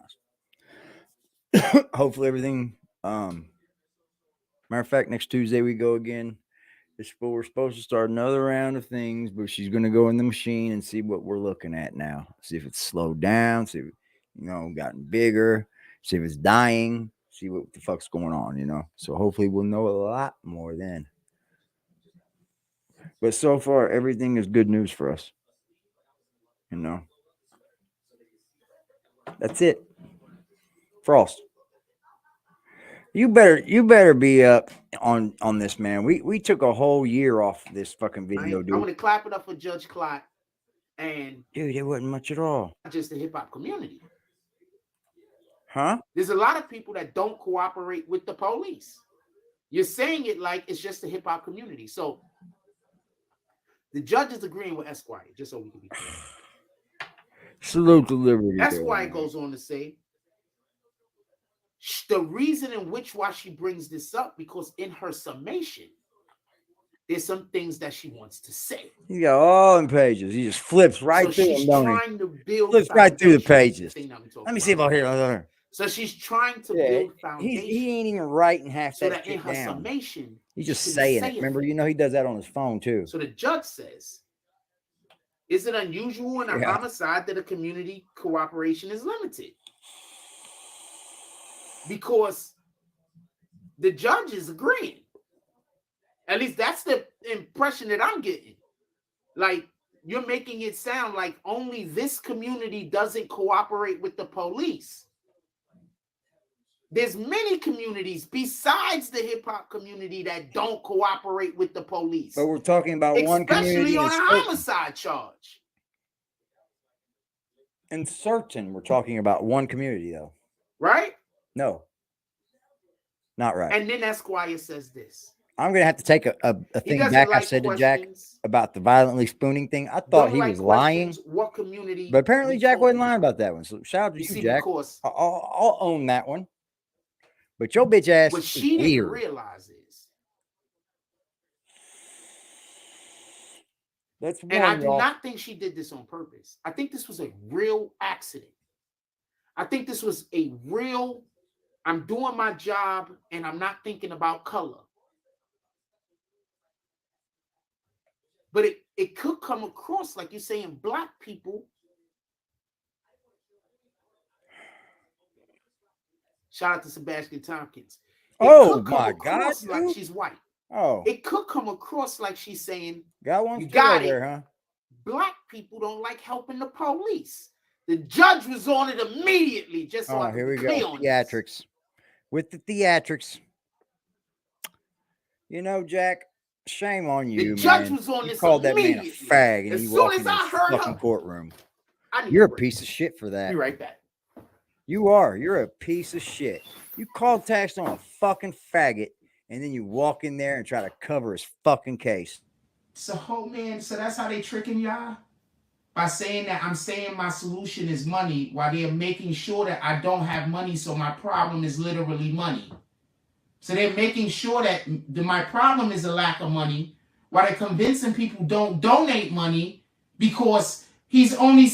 honest. Hopefully everything matter of fact, next Tuesday we go again. we're supposed to start another round of things, but she's going to go in the machine and see what we're looking at now. See if it's slowed down, see if it, gotten bigger, see if it's dying, see what the fuck's going on, So hopefully we'll know a lot more then. But so far, everything is good news for us. That's it. Frost. You better be up on this, man. We took a whole year off this fucking video, I'm dude. gonna clap it up for Judge Clot, and Dude, it wasn't much at all. not just the hip hop community. Huh? There's a lot of people that don't cooperate with the police. You're saying it like it's just the hip hop community. So the judge is agreeing with Esquire, just so we can be clear. Salute to liberty. Esquire goes on to say the reason in which why she brings this up, because in her summation, there's some things that she wants to say. He got all in pages. He just flips right So through she's them, don't trying to build Flips right through the pages. thing that we talked Let me see about. if I'll hear. So she's trying to build foundation. He ain't even writing half so that that in shit her down. summation, He's just she can saying say it. Remember, he does that on his phone too. So the judge says, is it unusual in a Yeah. homicide that a community cooperation is limited? Because the judge is agreeing. At least that's the impression that I'm getting. Like, you're making it sound like only this community doesn't cooperate with the police. There's many communities besides the hip hop community that don't cooperate with the police. But we're talking about one community especially on a in certain. homicide charge. In certain, we're talking about one community though. Right? No. Not right. And then Esquire says this. I'm gonna have to take a He thing doesn't back. I like said to Jack questions. about the violently spooning thing. I thought Don't he like was lying, questions. What community? but apparently we Jack wasn't talking lying about that one. So shout out to You you, see, Jack. because I'll own that one. But your bitch ass what is she didn't weird. realize is, That's and I one, do y'all. not think she did this on purpose. I think this was a real accident. I think this was a real, I'm doing my job and I'm not thinking about color. But it could come across like you're saying black people. Shout out to Sebastian Tompkins. It Oh could come my God, across like dude. she's white. Oh, It could come across like she's saying, got one you too got over it. there, huh? Black people don't like helping the police. The judge was on it immediately, just so I Oh, could here we be go. clear on this. Theatrics. With the theatrics. Jack, shame on you, judge man. was on You this called that man a immediately. fag and As he soon walked as in I his heard fucking her, courtroom. I need You're a to break. piece of shit for that. Be right back. You are. You're a piece of shit. You called Taxstone a fucking faggot, and then you walk in there and try to cover his fucking case. So, man, so that's how they tricking y'all? By saying that I'm saying my solution is money, while they're making sure that I don't have money, so my problem is literally money. So they're making sure that my problem is a lack of money, while they're convincing people don't donate money because he's only...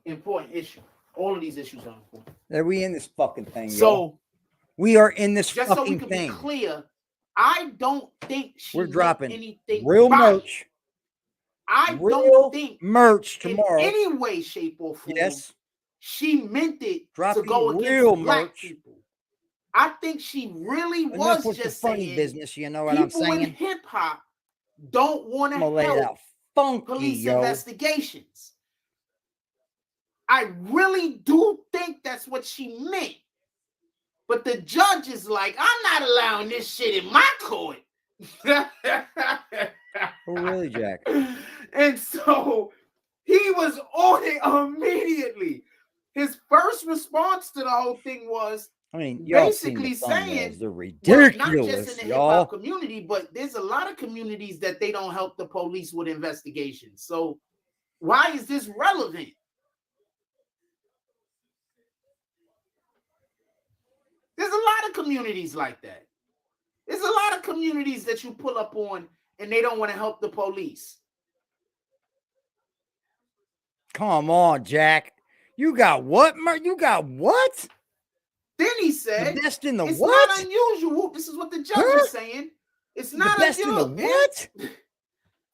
Important issue. All of these issues are important. Are we in this fucking thing, So y'all? We are in this just so we fucking can thing. be clear, I don't think she We're meant dropping anything real by it. merch. I Real don't think merch tomorrow. in any way, shape, or form Yes. she meant it Dropping to go against real black merch. people. I think she really Enough was with the just funny saying business, you know what I'm people in saying? hip hop don't want I'm to gonna lay it out help funky, police yo. investigations. I really do think that's what she meant. But the judge is like, I'm not allowing this shit in my court. Oh, really, Jack? And so he was on it immediately. His first response to the whole thing was I mean, y'all seen basically the thumbnails. saying, They're well, not just in ridiculous, the hip y'all. hop community, but there's a lot of communities that they don't help the police with investigations. So why is this relevant? There's a lot of communities like that. There's a lot of communities that you pull up on and they don't want to help the police. Come on, Jack. You got what, You got what? Then he said, the best in the it's what? not unusual. This is what the judge is saying. It's not the best unusual. in the what?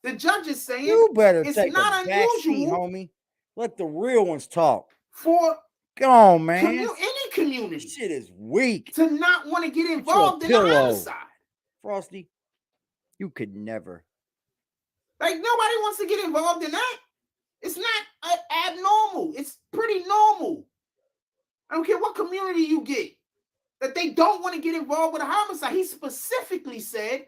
The judge is saying You better it's take not a back seat, unusual homie. Let the real ones talk. for Come on, man. any community. Shit is weak. To not want to get Get involved in your the pillow. homicide. Frosty, you could never. Like, nobody wants to get involved in that. It's not abnormal. It's pretty normal. I don't care what community you get, that they don't want to get involved with a homicide. He specifically said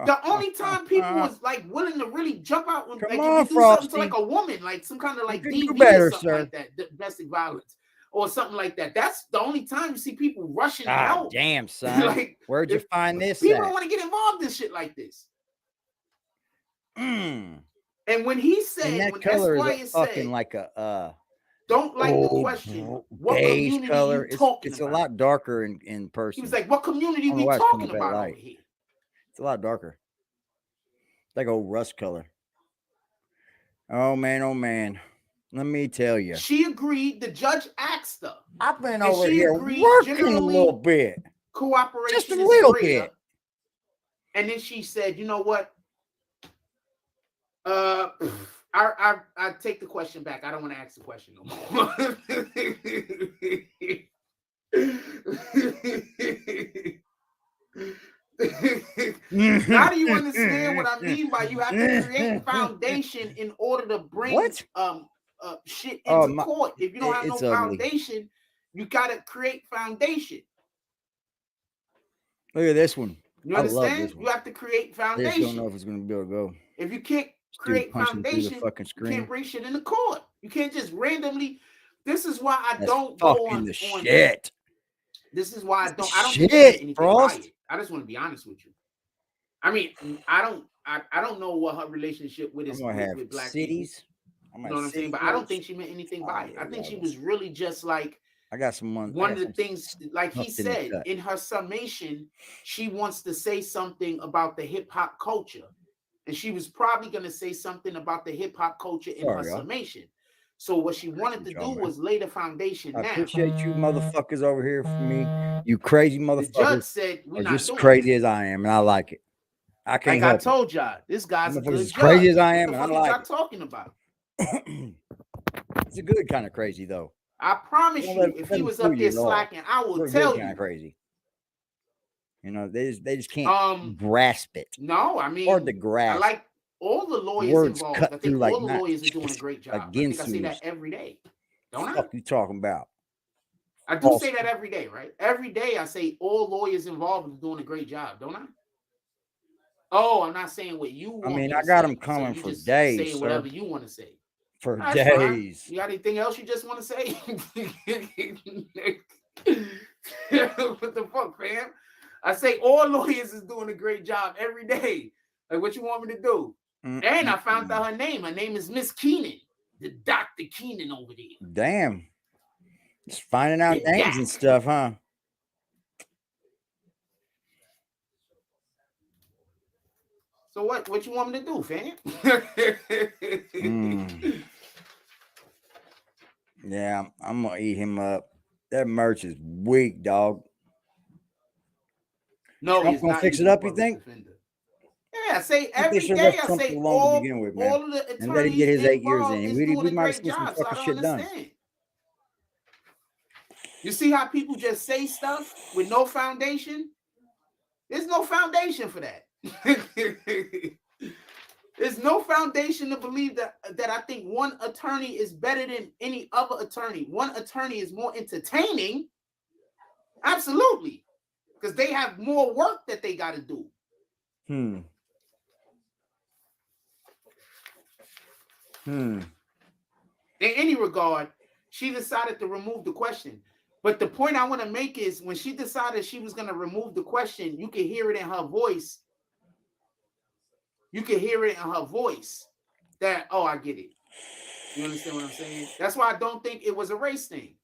the only time people was like willing to really jump out when like, if you do something to like a woman, like some kind of like DV or something like that, domestic violence or something like that. That's the only time you see people rushing out. Damn, son. Like, where'd you find this? People don't want to get involved in shit like this. And when he said, and that when color Esquire is fucking said, like a don't like the question, what beige community color. you talking It's about? a lot darker in person. He was like, what community we talking about over here? It's a lot darker. It's like old rust color. Oh man. Let me tell you. She agreed. The judge asked her. I've been and over she here agreed, working a generally, little bit. Cooperation Just a is little greater. bit. And then she said, you know what? I take the question back. I don't want to ask the question no more. Now do you understand what I mean by you have to create foundation in order to bring shit into court? If you don't have no foundation, you gotta create foundation. Look at this one. You I love understand? this one. You have to create I foundation. just don't know if it's gonna be able to go. If you can't create foundation, you can't bring shit into court. You can't just randomly. This is why I don't go on shit. This is why I don't think Shit, she meant anything by Frost. it. I just want to be honest with you. I mean, I don't know what her relationship with is with black cities. people. You know what I'm saying? But I don't think she meant anything by it. I think she was really just like, I got someone. one of the things, like he something to said cut. in her summation, she wants to say something about the hip hop culture. And she was probably going to say something about the hip hop culture in her summation. So what she wanted to do was lay the foundation I now. appreciate you motherfuckers over here for me. You crazy motherfuckers. The judge said we're are not just doing crazy as I am, and I like it. I can't like I help told y'all, this guy's a Motherfuckers good as judge. crazy as I am, What and the I fuck like is y'all talking about? It's a good kind of crazy though. I promise Don't you, let- if let he him was fool up you there at all. slacking, I will We're tell good kind you. of crazy. You know, they just can't grasp it. No, I mean, Or the grasp. I like all the lawyers Words involved. cut I through think like all the knives. lawyers are doing a great job. Like I think I say Ginsu's. that every day. Don't I? Fuck you talking about? I do say that every day, right? Every day I say all lawyers involved are doing a great job, don't I? Oh, I'm not saying what you want. I mean, me I to got say, them coming you for just days, saying sir. whatever you want to say. For That's fine. days. You got anything else you just want to say? What the fuck, fam? I say all lawyers is doing a great job every day. Like, what you want me to do? And I found out her name. Her name is Miss Keenan, the Dr. Keenan over there. Damn. Just finding out Big names Doc. and stuff, huh? So what you want me to do, fam? Yeah, I'm gonna eat him up. That merch is weak, dog. No, Trump he's gonna not fix it using up, you public think? defender. Yeah, I say I think they every should've day. left I Trump say alone to all, begin with, man. all of the And let him get attorneys his 8 years involved in. is We doing a might have great seen some job. So I fucking don't shit done. understand. You see how people just say stuff with no foundation? There's no foundation for that. There's no foundation to believe that I think one attorney is better than any other attorney. One attorney is more entertaining. Absolutely. Because they have more work that they got to do. In any regard, she decided to remove the question. But the point I want to make is when she decided she was going to remove the question, you can hear it in her voice. You can hear it in her voice that, oh, I get it. You understand what I'm saying? That's why I don't think it was a race thing.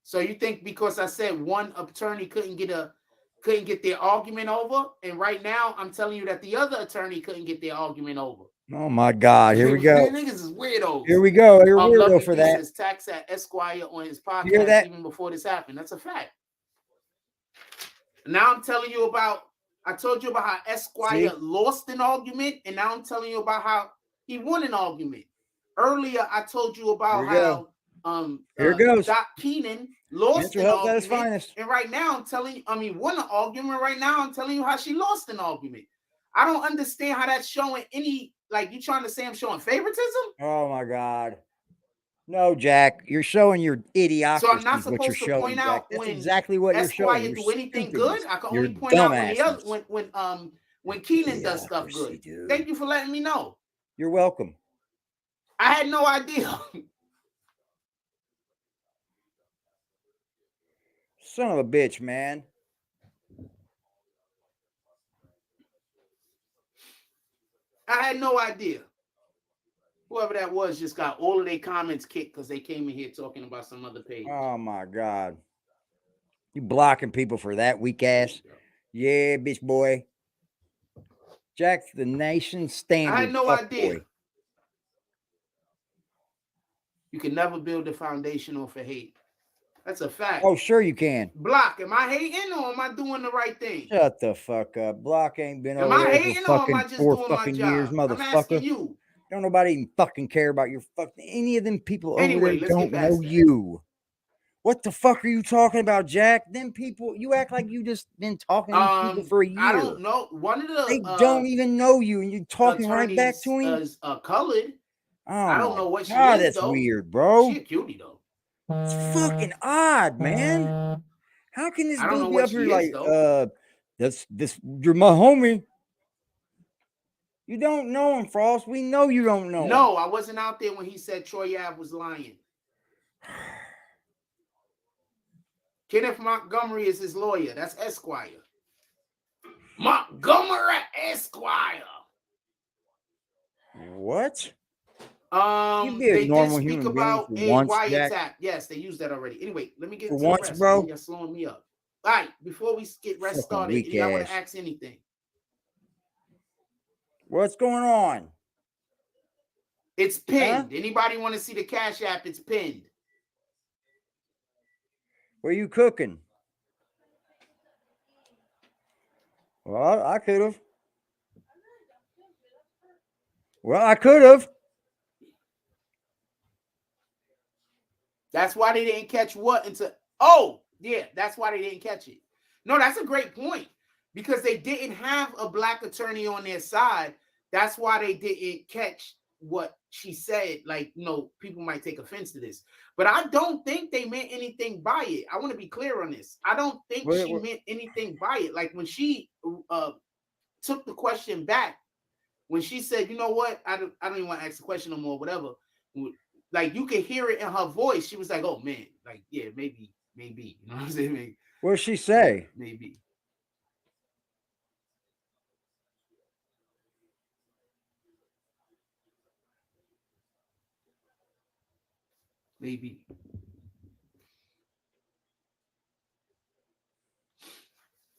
So you think because I said one attorney couldn't get their argument over, and right now I'm telling you that the other attorney couldn't get their argument over. Oh my God! Here we go. Niggas is weirdos. Here we go. You're weirdo Lucky for D that. says Tax at Esquire on his You hear podcast that? even before this happened. That's a fact. Now I'm telling you about. I told you about how Esquire lost an argument, and now I'm telling you about how he won an argument. Earlier, I told you about how Here it goes. Doc Keenan lost Mental an health at its argument, finest. and right now I'm telling you, won an argument. Right now I'm telling you how she lost an argument. I don't understand how that's showing any, like, you trying to say I'm showing favoritism? Oh my God! No, Jack, you're showing your idiocracy. So I'm not what you're supposed to showing, point Jack. out That's when exactly what you're showing. Esquire You're do anything stupidness. good. I can You're only point out dumbasses. when Keenan does stuff good. Dude. Thank you for letting me know. You're welcome. I had no idea. Son of a bitch, man. I had no idea. Whoever that was just got all of their comments kicked because they came in here talking about some other page. Oh my God. You blocking people for that weak ass? Yeah, bitch boy. Jack's the nation's standard. I had no fuck idea. boy. You can never build a foundation off of hate. That's a fact. Oh, sure you can. Block, am I hating or am I doing the right thing? Shut the fuck up. Block ain't been Am over I there hating for or am fucking I just 4 doing my fucking job? years, I'm asking motherfucker. you. Don't nobody even fucking care about your fucking any of them people Anyway, over there let's don't get past know that. you. What the fuck are you talking about, Jack? Them people, you act like you just been talking to these people for a year. I don't know. One of the They don't even know you, and you're talking right back to him. Is colored. Oh, I don't know what she God, is, that's though. weird, bro. She a cutie though. It's fucking odd, man. How can this I don't know dude be what up here she is, like, though. this you're my homie? You don't know him, Frost. We know you don't know him. No, I wasn't out there when he said Troy Ave was lying. Kenneth Montgomery is his lawyer. That's Esquire. Montgomery Esquire. What? They be a did normal speak human about being a for once, wiretap. Jack. Yes, they used that already. Anyway, let me get For to once, the rest. bro. You're slowing me up. All right, before we get rest Fucking started, weak y'all want ass. to ask anything? What's going on? It's pinned. Anybody want to see the Cash App? It's pinned. What are you cooking? Well, I could have. Well, I could have. That's why they didn't catch what until. Oh, yeah, that's why they didn't catch it. No, that's a great point because they didn't have a black attorney on their side. That's why they didn't catch what she said. Like, you know, people might take offense to this, but I don't think they meant anything by it. I want to be clear on this. I don't think she meant anything by it. Like when she took the question back, when she said, you know what, I don't even want to ask the question no more, whatever. Like you could hear it in her voice. She was like, oh man, like, yeah, maybe. You know what I'm saying? What did she say? Maybe. Maybe.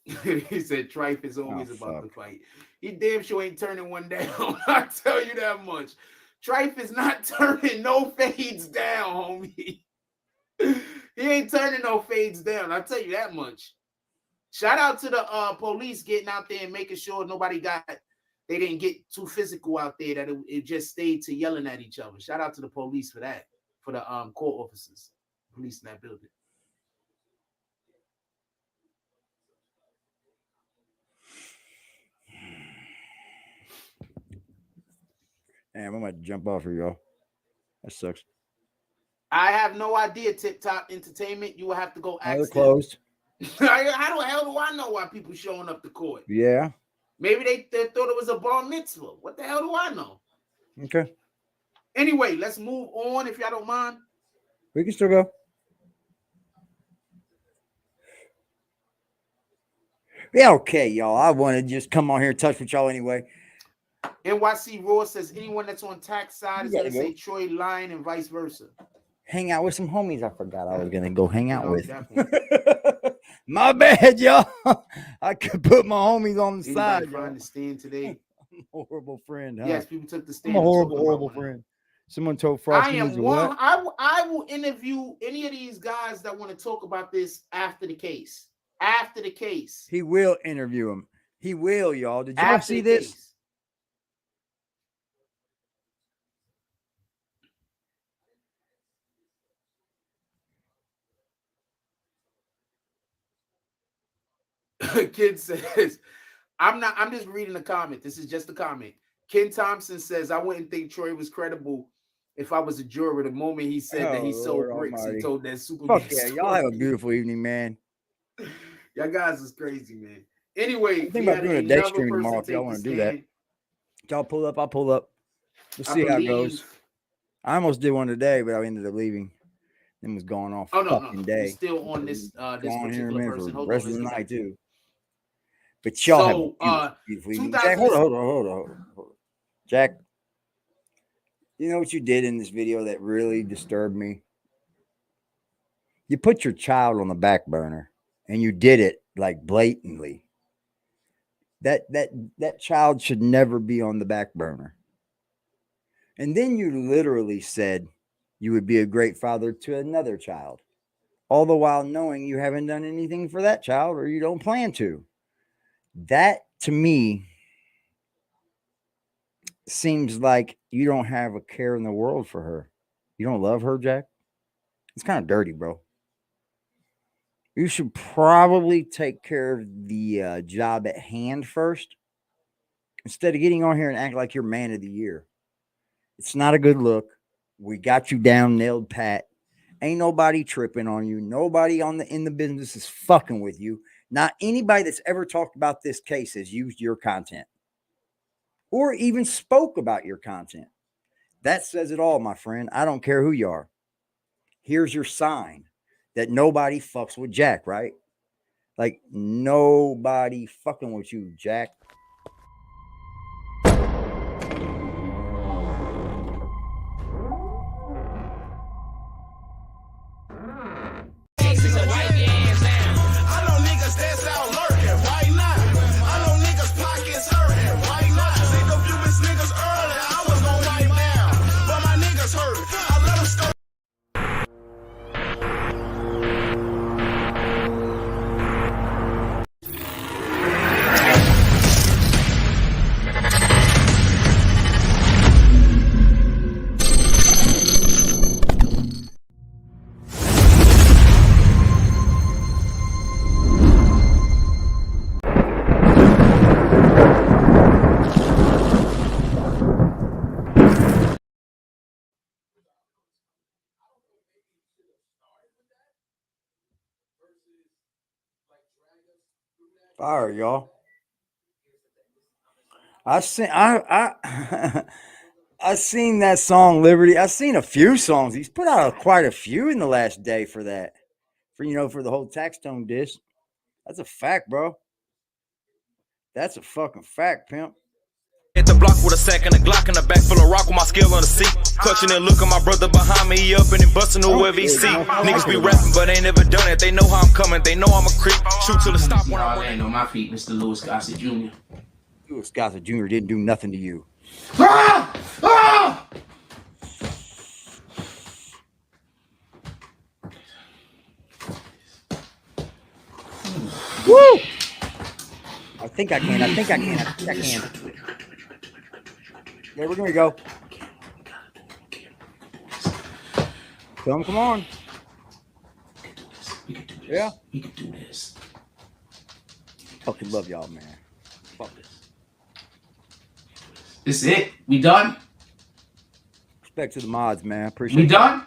He said Trife is always about to fight. He damn sure ain't turning one down. I tell you that much. Trife is not turning no fades down, homie. He ain't turning no fades down. I'll tell you that much. Shout out to the police getting out there and making sure they didn't get too physical out there, that it just stayed to yelling at each other. Shout out to the police for that, for the court officers, police in that building. Damn, I'm gonna jump off here, y'all. That sucks. I have no idea, Tip Top Entertainment. You will have to go ask They're them. closed. How the hell do I know why people showing up to court? Yeah. Maybe they thought it was a bar mitzvah. What the hell do I know? Okay. Anyway, let's move on if y'all don't mind. We can still go. Yeah, okay, y'all. I want to just come on here and touch with y'all anyway. NYC Raw says anyone that's on tax side is You going to gotta say Troy lying and vice versa. hang out with some homies I forgot I was gonna go hang out No, with. definitely. My bad, y'all. I could put my homies on the side. Anybody find the stand today? I'm a horrible friend, huh? Yes, people took the stand. I'm a and horrible, talking about horrible one of them. friend. Someone told I Frosty am he's a one. what? I will interview any of these guys that want to talk about this after the case. After the case. He will interview him. He will, y'all. Did y'all After see the this? case. Kid says, I'm just reading the comment. This is just a comment. Ken Thompson says, I wouldn't think Troy was credible if I was a juror. The moment he said that he sold Lord bricks almighty. and told that Fuck Superman yeah. story. Y'all have a beautiful evening, man. Y'all guys is crazy, man. Anyway, I think we about had doing a day another stream person tomorrow if take y'all the want to do that. stand. Y'all pull up, I'll pull up. We'll I see how it goes. believe. I almost did one today, but I ended up leaving. Then was going all Oh no, fucking no. day. We're still on this Go this on here in a particular minute for person. the Hold rest on, of the let's get night back to it. too. But y'all have a So, beautiful evening. Jack, hold on. Jack, you know what you did in this video that really disturbed me? You put your child on the back burner, and you did it like blatantly. That child should never be on the back burner. And then you literally said you would be a great father to another child, all the while knowing you haven't done anything for that child or you don't plan to. That, to me, seems like you don't have a care in the world for her. You don't love her, Jack? It's kind of dirty, bro. You should probably take care of the job at hand first instead of getting on here and act like you're man of the year. It's not a good look. We got you down, nailed pat. Ain't nobody tripping on you. Nobody in the business is fucking with you. Not anybody that's ever talked about this case has used your content or even spoke about your content. That says it all, my friend. I don't care who you are. Here's your sign that nobody fucks with Jack, right? Like, nobody fucking with you, Jack. I know niggas that's out lurking right now. I know niggas pockets hurting right now. They the fewest niggas early. I was gon' wipe down, but my niggas hurt. I let them start. Fire, y'all. I seen I seen that song Liberty. I've seen a few songs. He's put out quite a few in the last day for that. For the whole Taxstone diss. That's a fact, bro. That's a fucking fact, pimp. Hit the block with a sack and a Glock in the back full of rock with my skill on the seat. Clutching and looking, my brother behind me, he up and he busting whoever he see. Niggas be rapping, but ain't never done it. They know how I'm coming, they know I'm a creep. Shoot till it stop when I land on my feet, Mr. Louis Gossett Jr. Louis Gossett Jr. didn't do nothing to you. Ah! Ah! Woo! I think I can. Yeah, we're gonna go. Come on. Yeah. We can do this. Fucking love y'all, man. Fuck this. This it? We done? Respect to the mods, man. Appreciate it. We done?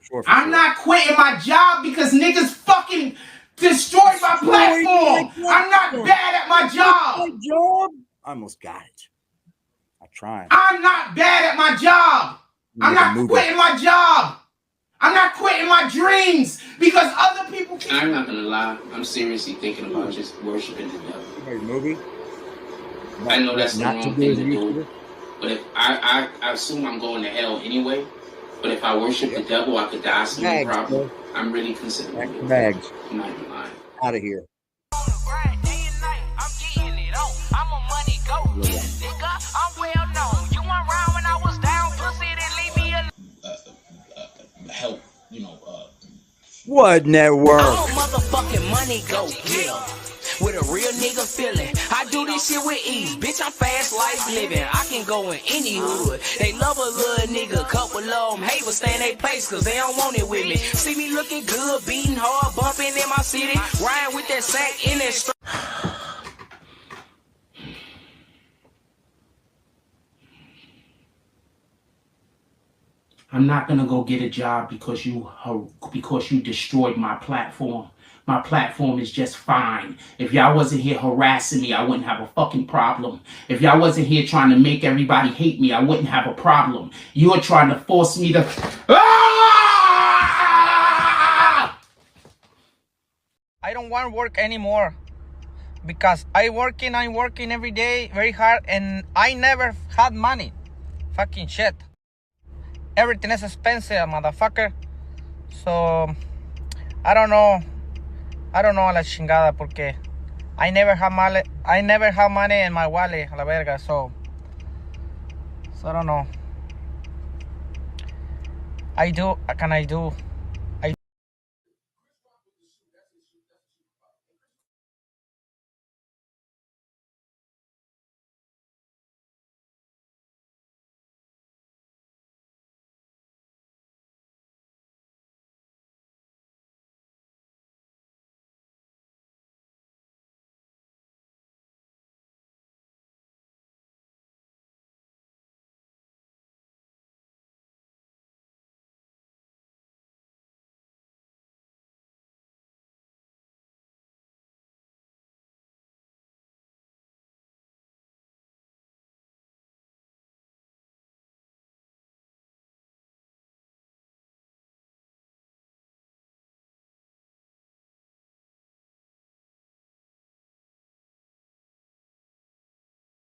Sure, I'm not quitting my job because niggas fucking destroyed my platform. I'm not bad at my job. I almost got it. I tried. I'm not bad at my job. I'm not quitting my job. I'm not quitting my dreams because other people can. I'm not gonna lie. I'm seriously thinking about just worshiping the devil. Movie. I know that's the wrong thing to do. But if I assume I'm going to hell anyway, But if I worship the devil, I could die soon, Bags, probably. bro. I'm really considering it. Bags. I'm not even lying. Out of here. Help, What network? I'm a motherfucking money go getter with a real nigga feeling. I do this shit with ease, bitch. I'm fast life living. I can go in any hood. They love a little nigga, couple of them hate, but stay in their place cause they don't want it with me. See me looking good, beating hard, bumping in my city, riding with that sack in that street. I'm not gonna go get a job because you destroyed my platform. My platform is just fine. If y'all wasn't here harassing me, I wouldn't have a fucking problem. If y'all wasn't here trying to make everybody hate me, I wouldn't have a problem. You are trying to force me to... I don't want to work anymore because I'm working every day very hard and I never had money. Fucking shit. Everything is expensive, motherfucker. So, I don't know a la chingada porque I never have money in my wallet, a la verga. So I don't know. What can I do?